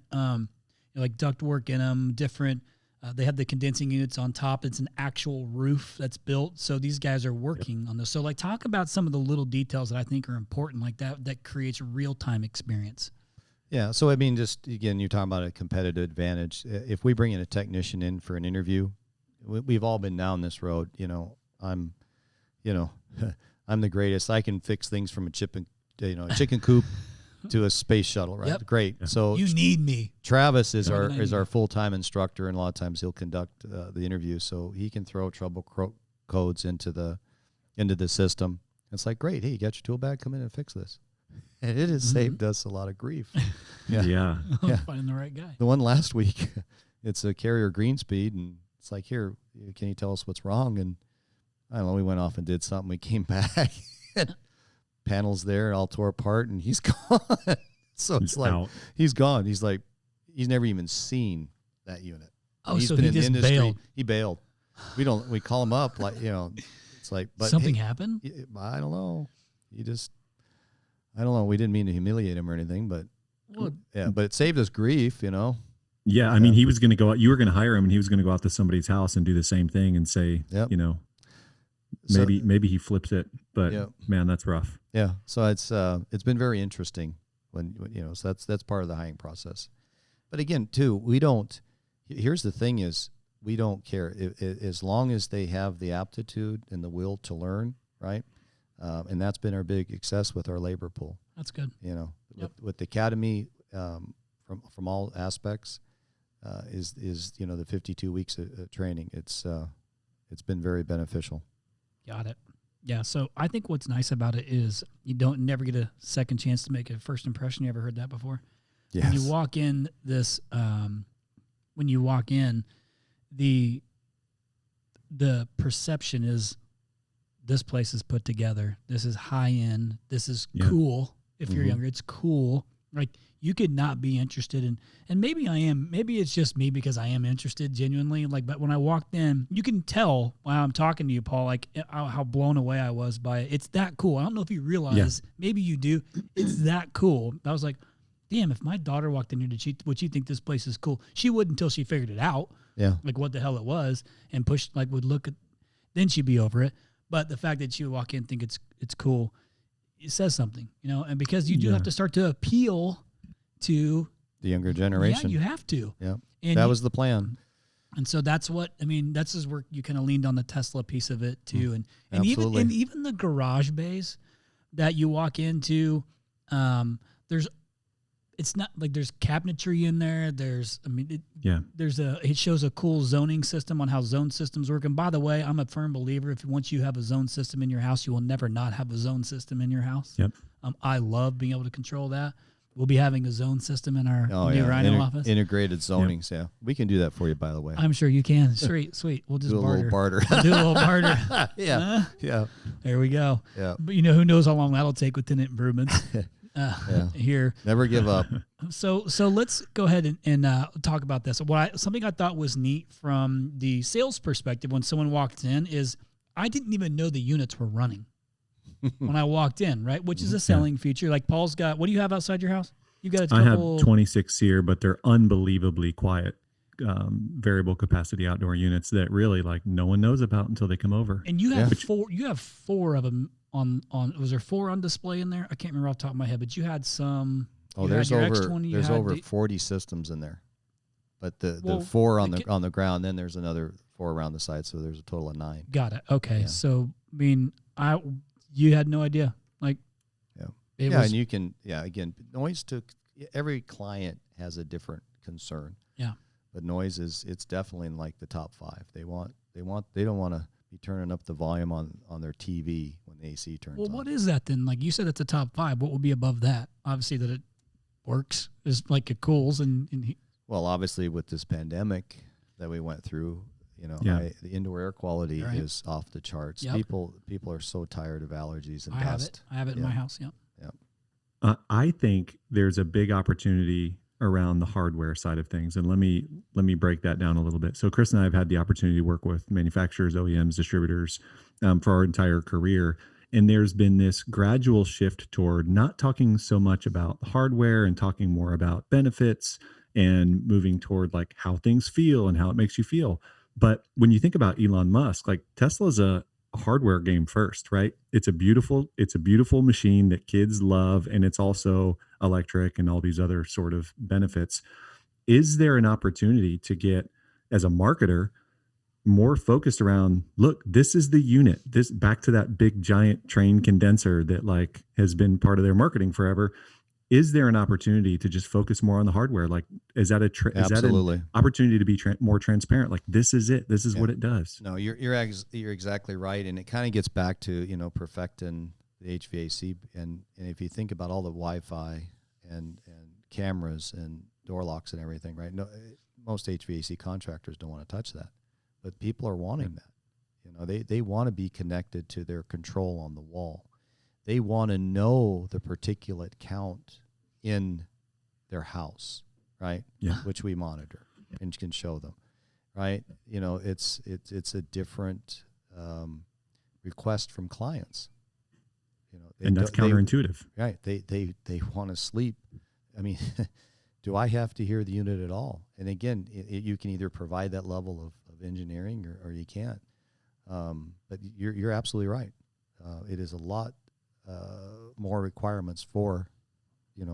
like ductwork in them, different. They have the condensing units on top. It's an actual roof that's built. So these guys are working on this. So like talk about some of the little details that I think are important like that creates real-time experience.
Yeah. So, I mean, just again, you're talking about a competitive advantage. If we bring in a technician in for an interview, we've all been down this road. You know, I'm the greatest. I can fix things from a chicken coop to a space shuttle, right?
Yep.
Great.
Yeah.
So
You need me.
Travis is
More than I need.
our full-time instructor, and a lot of times he'll conduct the interview, so he can throw trouble codes into the system. It's like, great, hey, you got your tool bag, come in and fix this. And it has saved us a lot of grief.
Yeah.
Yeah.
Finding the right guy.
The one last week, it's a Carrier green speed, and it's like, here, can you tell us what's wrong? And I don't know, we went off and did something. We came back, and panels there, all tore apart, and he's gone. So it's like,
out.
he's gone. He's like, he's never even seen that unit.
Oh,
He's
so
been
he
in the
just
industry.
bailed.
He bailed. We call him up, like, it's like, but
Something
hey,
happened?
I don't know. I don't know. We didn't mean to humiliate him or anything, but
Well,
but it saved us grief,
Yeah, I mean, he was going to go out. You were going to hire him, and he was going to go out to somebody's house and do the same thing and say,
Yep.
maybe he flips it, but
Yep.
man, that's rough.
Yeah. So it's been very interesting when so that's part of the hiring process. But again, too, we don't. Here's the thing: is we don't care as long as they have the aptitude and the will to learn, right? And that's been our big success with our labor pool.
that's good. Yep.
With the academy, from all aspects, is the 52 weeks of training. It's been very beneficial.
Got it. Yeah. So I think what's nice about it is you don't never get a second chance to make a first impression. You ever heard that before?
Yes.
When you walk in the perception is this place is put together. This is high end. This is cool. If you're younger, it's cool. Like you could not be interested in, and maybe I am, maybe it's just me because I am interested genuinely. Like, but when I walked in, you can tell while I'm talking to you, Paul, like how blown away I was by it. It's that cool. I don't know if you realize, maybe you do. It's that cool. I was like, damn, if my daughter walked in here, would she think this place is cool? She would until she figured it out.
Yeah.
Like what the hell it was and would look at, then she'd be over it. But the fact that she would walk in and think it's cool, it says something, and because you do have to start to appeal to
The younger generation.
Yeah, you have to.
Yeah.
And
That was the plan.
And so that's what this is where you kind of leaned on the Tesla piece of it too, and
Absolutely.
even the garage bays that you walk into, it's not like there's cabinetry in there. It shows a cool zoning system on how zone systems work. And by the way, I'm a firm believer once you have a zone system in your house, you will never not have a zone system in your house.
Yep.
I love being able to control that. We'll be having a zone system in our new Rhino office.
Integrated zonings, yeah. We can do that for you, by the way.
I'm sure you can. Sweet. We'll just
do a little barter.
We'll do a little barter.
Yeah. Yeah.
There we go.
Yeah.
But who knows how long that'll take with tenant improvements here.
Never give up.
So let's go ahead and talk about this. Something I thought was neat from the sales perspective when someone walked in is I didn't even know the units were running when I walked in, right? Which is a selling feature. Like Paul's got, what do you have outside your house? You got a couple.
I have 26 here, but they're unbelievably quiet. Variable capacity outdoor units that really like no one knows about until they come over.
And you have four. You have four of them on. Was there four on display in there? I can't remember off the top of my head, but you had some.
Oh, there's over 40 systems in there, but the four on the ground. Then there's another 4 around the side, so there's a total of 9.
Got it. Okay, so I mean, you had no idea, like.
And you can again, noise every client has a different concern.
Yeah.
But noise it's definitely in like the top 5. They don't want to be turning up the volume on their TV when the AC turns on.
Well, what is that then? Like you said, it's a top 5. What would be above that? Obviously, that it works is like it cools
well, obviously with this pandemic that we went through, the indoor air quality is off the charts. Yep. People are so tired of allergies and dust.
I have it in my house. Yep.
I think there's a big opportunity around the hardware side of things. And let me break that down a little bit. So Chris and I have had the opportunity to work with manufacturers, OEMs, distributors for our entire career. And there's been this gradual shift toward not talking so much about hardware and talking more about benefits and moving toward like how things feel and how it makes you feel. But when you think about Elon Musk, like Tesla's a hardware game first, right? It's a beautiful machine that kids love, and it's also electric and all these other sort of benefits. Is there an opportunity to get, as a marketer, more focused around, look, this is the unit, this back to that big giant train condenser that like has been part of their marketing forever? Is there an opportunity to just focus more on the hardware? Like, is that an opportunity to be more transparent? Like, this is it. This is what it does.
No, you're exactly right, and it kind of gets back to perfecting the HVAC. And if you think about all the Wi-Fi and cameras and door locks and everything, right? No, most HVAC contractors don't want to touch that, but people are wanting that. They want to be connected to their control on the wall. They want to know the particulate count in their house, right?
Yeah.
Which we monitor and can show them, right? It's a different request from clients.
And that's counterintuitive,
right? They want to sleep. I mean, do I have to hear the unit at all? And again, you can either provide that level of engineering or you can't. But you're absolutely right. It is a lot more requirements for,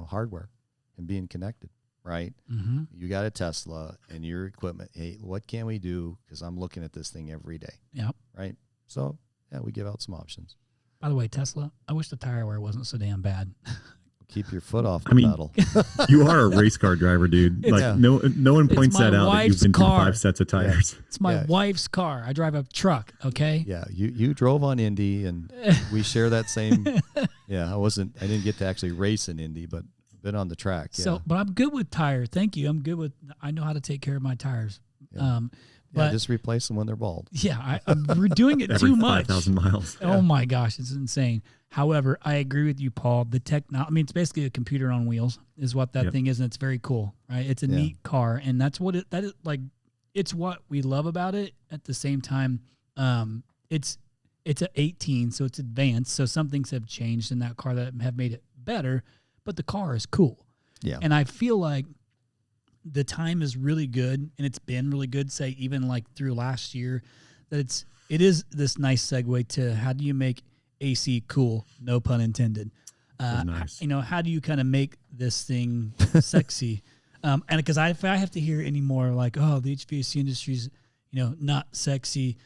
hardware and being connected, right?
Mm-hmm.
You got a Tesla and your equipment. Hey, what can we do? Because I'm looking at this thing every day.
Yep.
Right. So we give out some options.
By the way, Tesla, I wish the tire wear wasn't so damn bad.
Keep your foot off the pedal.
You are a race car driver, dude. No one points that out that you've been through 5 sets of tires.
Yeah. It's my wife's car. I drive a truck, okay?
Yeah, you drove on Indy, and we share that same. Yeah, I didn't get to actually race in Indy, but been on the track. Yeah.
So, but I'm good with tire. Thank you. I know how to take care of my tires.
Yeah. But just replace them when they're bald.
Yeah, we're doing it
Every
too much.
5,000 miles.
Oh my gosh, it's insane. However, I agree with you, Paul. It's basically a computer on wheels is what that thing is, and it's very cool, right? It's a neat car, and that's what that is like. It's what we love about it. At the same time, it's a 18, so it's advanced. So some things have changed in that car that have made it better, but the car is cool.
Yeah,
and I feel like the time is really good, and it's been really good. Say even like through last year, that it is this nice segue to how do you make AC cool? No pun intended.
Nice.
How do you kind of make this thing sexy? And because if I have to hear any more like, oh, the HVAC industry's, not sexy.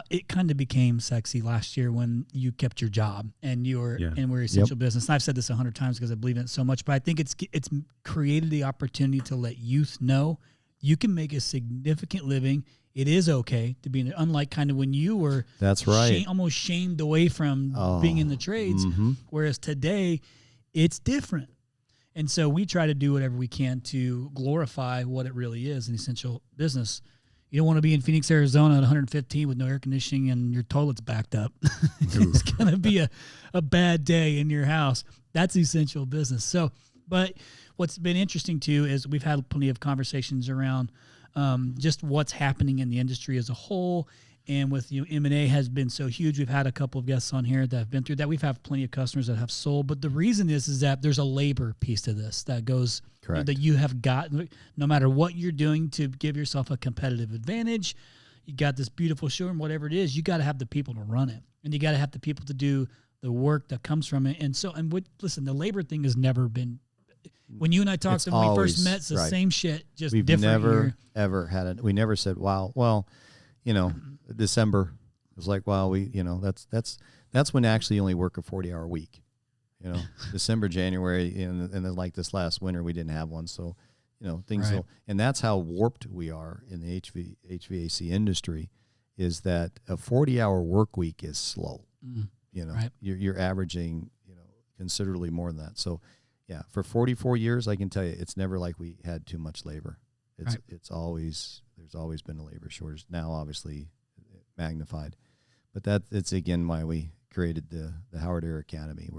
It kind of became sexy last year when you kept your job and we're essential business. And I've said this 100 times because I believe in it so much, but I think it's created the opportunity to let youth know you can make a significant living. It is okay to be unlike kind of when you were
that's right
almost shamed away from being in the trades, whereas today it's different. And so we try to do whatever we can to glorify what it really is, an essential business. You don't want to be in Phoenix, Arizona at 115 with no air conditioning and your toilet's backed up. It's going to be a bad day in your house. That's essential business. So, but what's been interesting too is we've had plenty of conversations around just what's happening in the industry as a whole And with M&A has been so huge. We've had a couple of guests on here that have been through that. We've had plenty of customers that have sold. But the reason is that there's a labor piece to this that goes that you have got, no matter what you're doing to give yourself a competitive advantage. You got this beautiful showroom, whatever it is, you got to have the people to run it. And you got to have the people to do the work that comes from it. And so, listen, the labor thing has never been, when you and I talked when we first met, it's the same shit, just
We've
different.
Never, ever had it. We never said, wow, well, December was like, wow, that's when actually you only work a 40-hour week. December, January, and then like this last winter, we didn't have one. So, things, and that's how warped we are in the HVAC industry, is that a 40-hour work week is slow. You're averaging, considerably more than that. So, yeah, for 44 years, I can tell you, it's never like we had too much labor. There's always been a labor shortage. Now, obviously, magnified, but it's again why we created the Howard Air Academy.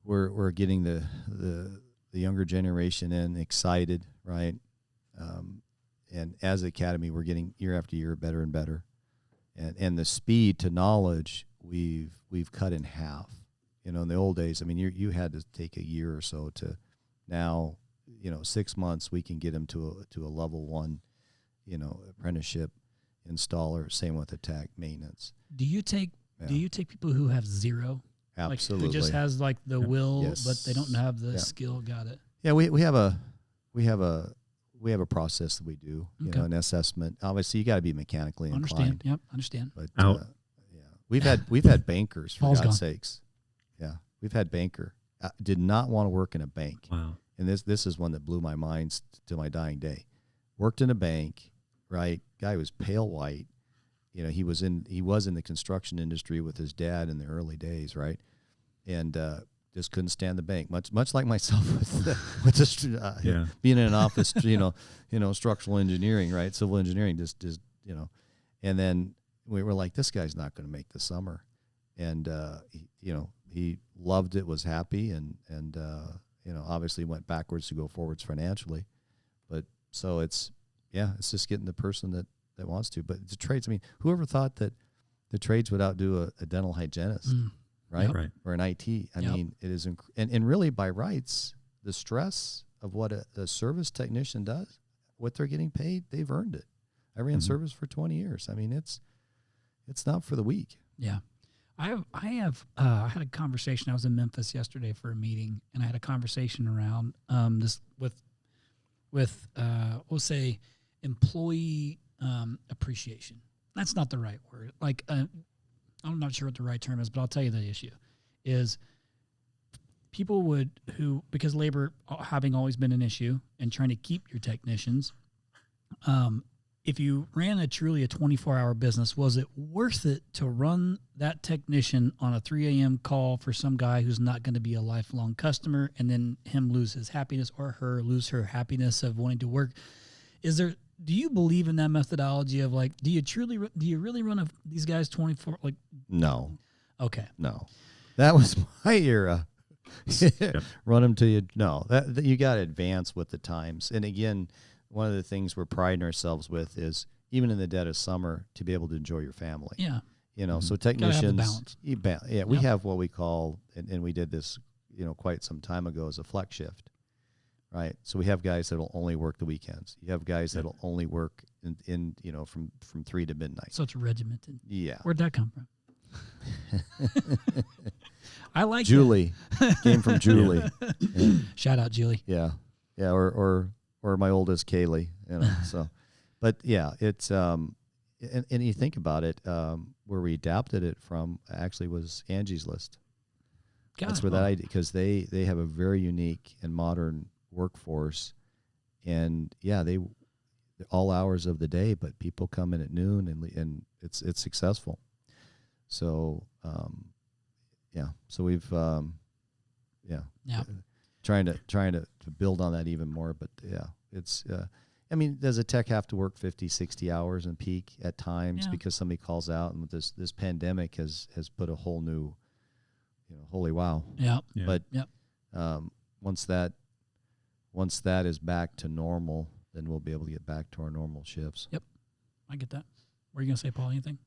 We're getting the younger generation in excited, right? And as Academy, we're getting year after year better and better, and the speed to knowledge we've cut in half. In the old days, I mean, you had to take a year or so to now, 6 months we can get them to a level 1, apprenticeship installer. Same with the tech maintenance.
Do you take people who have zero?
Absolutely.
Like, who just has like the will,
Yes.
but they don't have the skill. Got it.
Yeah, we have a process that we do, an assessment. Obviously, you got to be mechanically inclined.
Understand.
But we've had bankers, for God's sakes. Yeah, we've had banker did not want to work in a bank.
Wow.
And this is one that blew my mind to my dying day. Worked in a bank, right? Guy was pale white. He was in the construction industry with his dad in the early days, right? And just couldn't stand the bank. Much like myself with being in an office, structural engineering, right? Civil engineering, just and then we were like, this guy's not going to make the summer. And he loved it, was happy, and obviously went backwards to go forwards financially. But so it's just getting the person that wants to. But the trades, I mean, whoever thought that the trades would outdo a dental hygienist, right?
Yep. Right.
Or an IT. I mean, it is, and really by rights, the stress of what a service technician does, what they're getting paid, they've earned it. I ran service for 20 years. I mean, it's not for the weak.
Yeah. I had a conversation. I was in Memphis yesterday for a meeting, and I had a conversation around this with we'll say employee appreciation. That's not the right word. Like I'm not sure what the right term is, but I'll tell you the issue is people because labor having always been an issue and trying to keep your technicians. If you ran a 24-hour business, was it worth it to run that technician on a 3 a.m. call for some guy who's not going to be a lifelong customer, and then him lose his happiness or her lose her happiness of wanting to work? Do you believe in that methodology of like, do you really run these guys 24? Like,
no.
Okay.
No. That was my era. Run them till you, no. That you got to advance with the times. And again, one of the things we're priding ourselves with is even in the dead of summer to be able to enjoy your family.
Yeah.
So technicians,
balance.
We have what we call, and we did this, quite some time ago, as a flex shift, right? So we have guys that'll only work the weekends. You have guys that'll only work in from 3 to midnight.
So it's regimented.
Yeah.
Where'd that come from? I like
Julie. Came from Julie. Yeah.
Shout out Julie.
Yeah. Yeah. Or my oldest Kaylee, so, but yeah, it's, and you think about it, where we adapted it from actually was Angie's List. That's where that idea, because they have a very unique and modern workforce, and they all hours of the day, but people come in at noon and it's successful. So, so we've, trying to build on that even more, but it's I mean, does a tech have to work 50, 60 hours and peak at times because somebody calls out, and this pandemic has put a whole new, holy wow.
Yeah.
But once that is back to normal, then we'll be able to get back to our normal shifts.
Yep. I get that. Were you going to say, Paul, anything?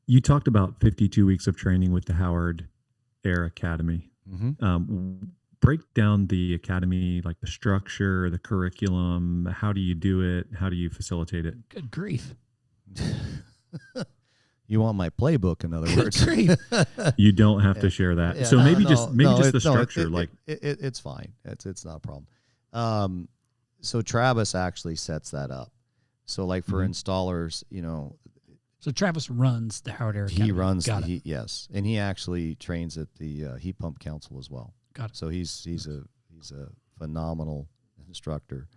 You talked about 52 weeks of training with the Howard Air Academy. Break down the academy, like the structure, the curriculum. How do you do it? How do you facilitate it?
Good grief.
You want my playbook, in other words.
You don't have to share that.
Yeah,
so maybe just the
no,
structure.
It's fine. It's not a problem. So Travis actually sets that up. So like for installers,
So Travis runs the Howard Air Academy.
he runs
Got
the
it.
heat, yes, and he actually trains at the Heat Pump Council as well.
Got it.
So he's a phenomenal instructor.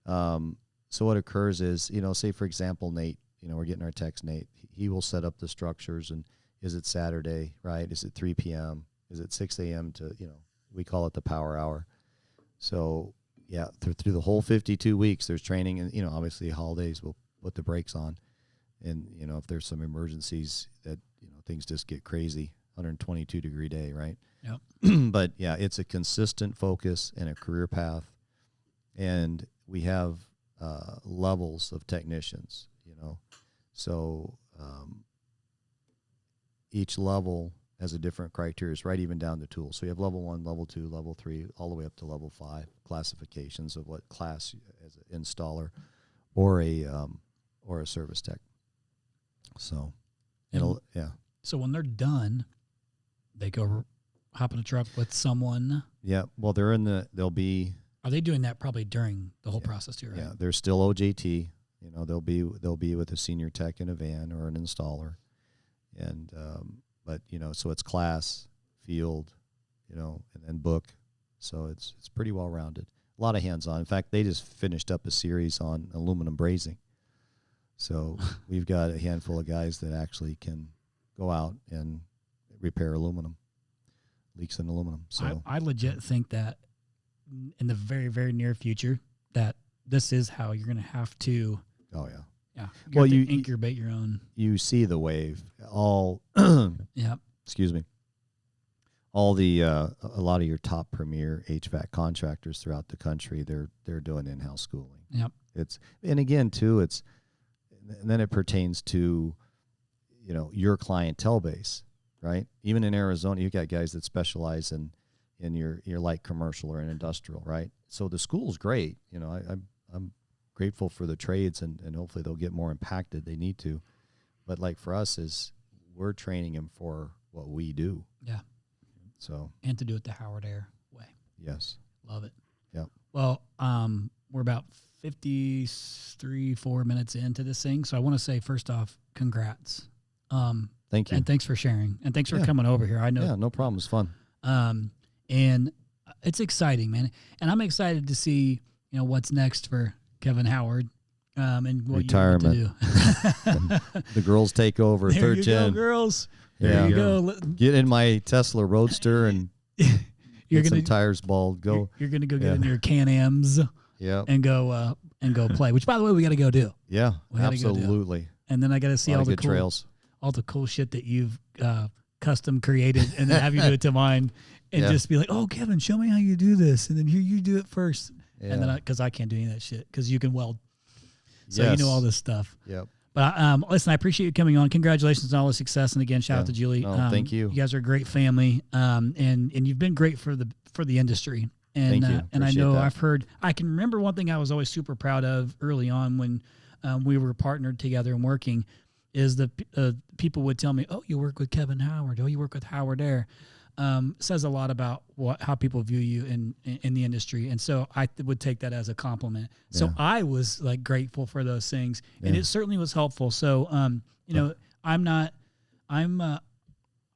So what occurs is, say for example, Nate, we're getting our text, Nate. He will set up the structures, and is it Saturday, right? Is it 3 p.m.? Is it 6 a.m. to, we call it the power hour. So yeah, through the whole 52 weeks, there's training, and obviously holidays we'll put the brakes on, and if there's some emergencies that things just get crazy, 122-degree day, right?
Yep.
But yeah, it's a consistent focus and a career path, and we have levels of technicians, so each level has a different criteria, right? Even down to tools. So you have level 1, level 2, level 3, all the way up to level 5 classifications of what class as an installer or a service tech. So yeah.
So when they're done, they go hop in a truck with someone.
Yeah. Well, they'll be.
Are they doing that probably during the whole process too, right?
Yeah. They're still OJT. They'll be with a senior tech in a van or an installer, and but so it's class, field, and then book. So it's pretty well rounded. A lot of hands on. In fact, they just finished up a series on aluminum brazing. So we've got a handful of guys that actually can go out and repair aluminum, leaks in aluminum. So
I legit think that in the very, very near future that this is how you're going to have to.
Oh yeah.
Yeah.
Well,
you
you
incubate your own.
You see the wave.
Yeah.
Excuse me. All the a lot of your top premier HVAC contractors throughout the country, they're doing in-house schooling.
Yep.
And again too, and then it pertains to your clientele base, right? Even in Arizona, you got guys that specialize in your light commercial or in industrial, right? So the school's great. I'm grateful for the trades, and hopefully they'll get more impacted. They need to, but like for us we're training them for what we do.
Yeah.
So
and to do it the Howard Air way.
Yes.
Love it.
Yep.
Well, we're about 4 minutes into this thing, so I want to say first off, congrats.
Thank you,
and thanks for sharing, and thanks for coming over here. I know.
Yeah, no problem. It's fun.
And it's exciting, man. And I'm excited to see what's next for Kevin Howard. And what
retirement.
You want to do.
The girls take over.
There
third
you
gen.
go, girls.
There
There
you
you go.
Get in my Tesla Roadster and get some tires bald. Go.
You're gonna go get in your Can-Ams.
Yeah.
And go play. Which, by the way, we got to go do.
Yeah.
We gotta go do.
Absolutely.
And then I got to see all the
good trails.
all the cool shit that you've custom created, and then have you do it to mine, and just be like, "Oh, Kevin, show me how you do this," and then here you do it first, and then because I can't do any of that shit because you can weld, so you know all this stuff.
Yep.
But listen, I appreciate you coming on. Congratulations on all the success, and again, shout out to Julie.
No, thank you.
You guys are a great family, and you've been great for the industry. And
thank you.
And I
Appreciate
know
that.
I can remember one thing I was always super proud of early on when we were partnered together and working, is the people would tell me, "Oh, you work with Kevin Howard. Oh, you work with Howard Air." Says a lot about how people view you in the industry, and so I would take that as a compliment. So I was like grateful for those things, and it certainly was helpful. So I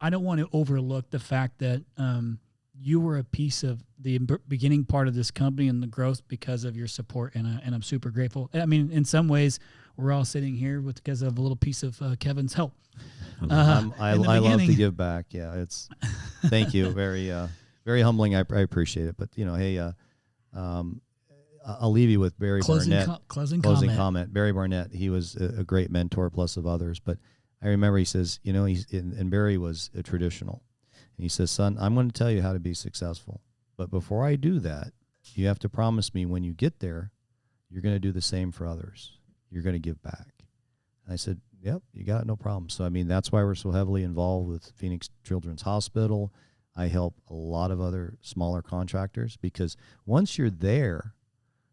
don't want to overlook the fact that you were a piece of the beginning part of this company and the growth because of your support, and I'm super grateful. I mean, in some ways, we're all sitting here because of a little piece of Kevin's help.
I love to give back. Yeah, it's thank you. Very very humbling. I appreciate it. But hey, I'll leave you with Barry Barnett.
Closing
comment. Barry Barnett. He was a great mentor, plus of others. But I remember he says, and Barry was a traditional. And he says, "Son, I'm going to tell you how to be successful. But before I do that, you have to promise me when you get there, you're going to do the same for others. You're going to give back." And I said, Yep, you got it, no problem. So, I mean, that's why we're so heavily involved with Phoenix Children's Hospital. I help a lot of other smaller contractors because once you're there,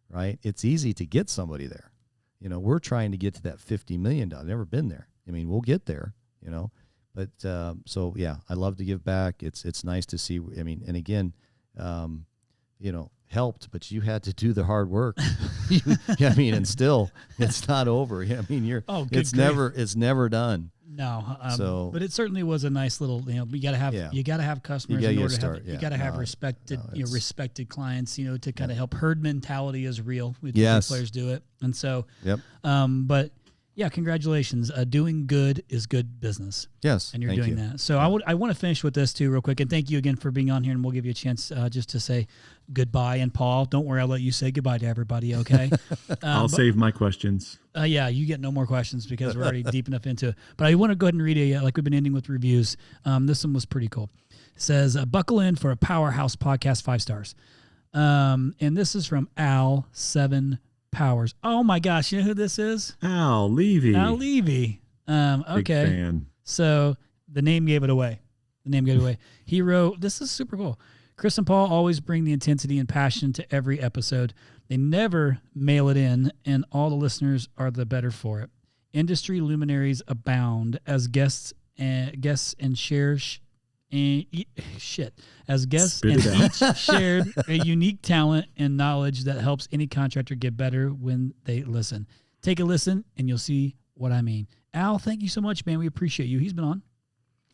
right, it's easy to get somebody there. You know, we're trying to get to that $50 million. Never been there. I mean, we'll get there, you know. But so, yeah, I love to give back. It's nice to see. I mean, and again, you know, helped, but you had to do the hard work. Yeah, I mean, and still, it's not over. I mean, it's never done.
No,
so,
but it certainly was a nice little. You know, you got to have customers in order to have. You got to have respected, respected clients. You know, to kind of help. Herd mentality is real. We players do it, and so.
Yep.
But. Yeah, congratulations. Doing good is good business.
Yes,
and you're doing that. So I want to finish with this too, real quick, and thank you again for being on here. And we'll give you a chance just to say goodbye. And Paul, don't worry, I'll let you say goodbye to everybody. Okay.
I'll save my questions.
Yeah, you get no more questions because we're already deep enough into it. But I want to go ahead and read like we've been ending with reviews. This one was pretty cool. It says, "Buckle in for a powerhouse podcast, 5 stars." And this is from Al7 Powers. Oh my gosh, you know who this is?
Al Levy.
Al Levy. Okay.
Big fan.
So the name gave it away. He wrote, this is super cool. Chris and Paul always bring the intensity and passion to every episode. They never mail it in, and all the listeners are the better for it. Industry luminaries abound as guests and shares. As guests and each shared a unique talent and knowledge that helps any contractor get better when they listen. Take a listen and you'll see what I mean. Al, thank you so much, man. We appreciate you. He's been on.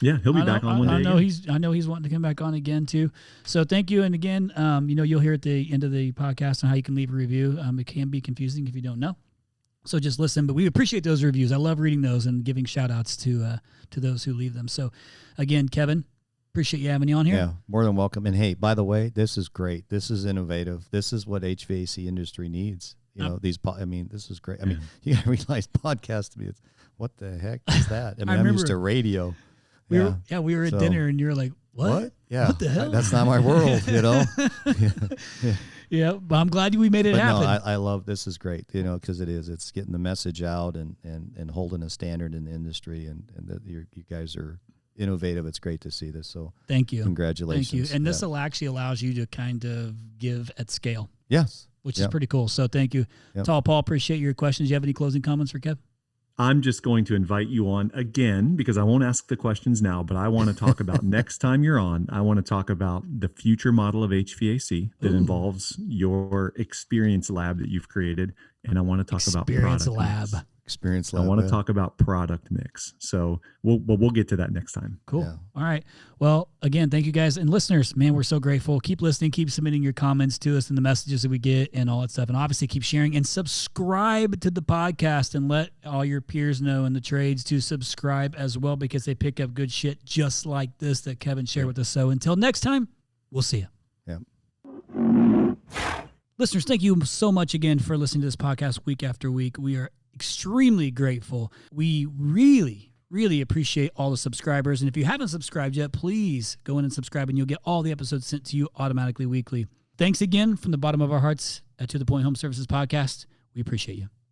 Yeah, he'll be back on one day.
I know he's wanting to come back on again too. So thank you. And again, you'll hear at the end of the podcast on how you can leave a review. It can be confusing if you don't know. So just listen, but we appreciate those reviews. I love reading those and giving shout outs to those who leave them. So again, Kevin, appreciate you having you on here.
Yeah, more than welcome. And hey, by the way, this is great. This is innovative. This is what HVAC industry needs. You know, this is great. I mean, you gotta realize podcast to me, it's what the heck is that? I mean, I'm used to radio.
We were at dinner and you're like, what?
Yeah.
What the hell?
That's not my world, you know?
Yeah, but I'm glad we made it happen.
No, I love, this is great, you know, because it's getting the message out and holding a standard in the industry and that you guys are innovative. It's great to see this. So
thank you.
Congratulations.
Thank you. And this actually allows you to kind of give at scale.
Yes.
Which is pretty cool. So thank you. Tall Paul, appreciate your questions. Do you have any closing comments for Kev?
I'm just going to invite you on again because I won't ask the questions now, but I want to talk about next time you're on. I want to talk about the future model of HVAC that involves your experience lab that you've created. And I want to talk about product
lab.
Mix.
Experience lab.
I want to talk about product mix. So we'll get to that next time.
Cool. Yeah. All right. Well, again, thank you guys and listeners, man, we're so grateful. Keep listening, keep submitting your comments to us and the messages that we get and all that stuff. And obviously keep sharing and subscribe to the podcast and let all your peers know in the trades to subscribe as well because they pick up good shit just like this that Kevin shared with us. So until next time, we'll see you.
Yeah.
Listeners, thank you so much again for listening to this podcast week after week. We are extremely grateful. We really, really appreciate all the subscribers. And if you haven't subscribed yet, please go in and subscribe and you'll get all the episodes sent to you automatically weekly. Thanks again from the bottom of our hearts to the Point Home Services Podcast. We appreciate you.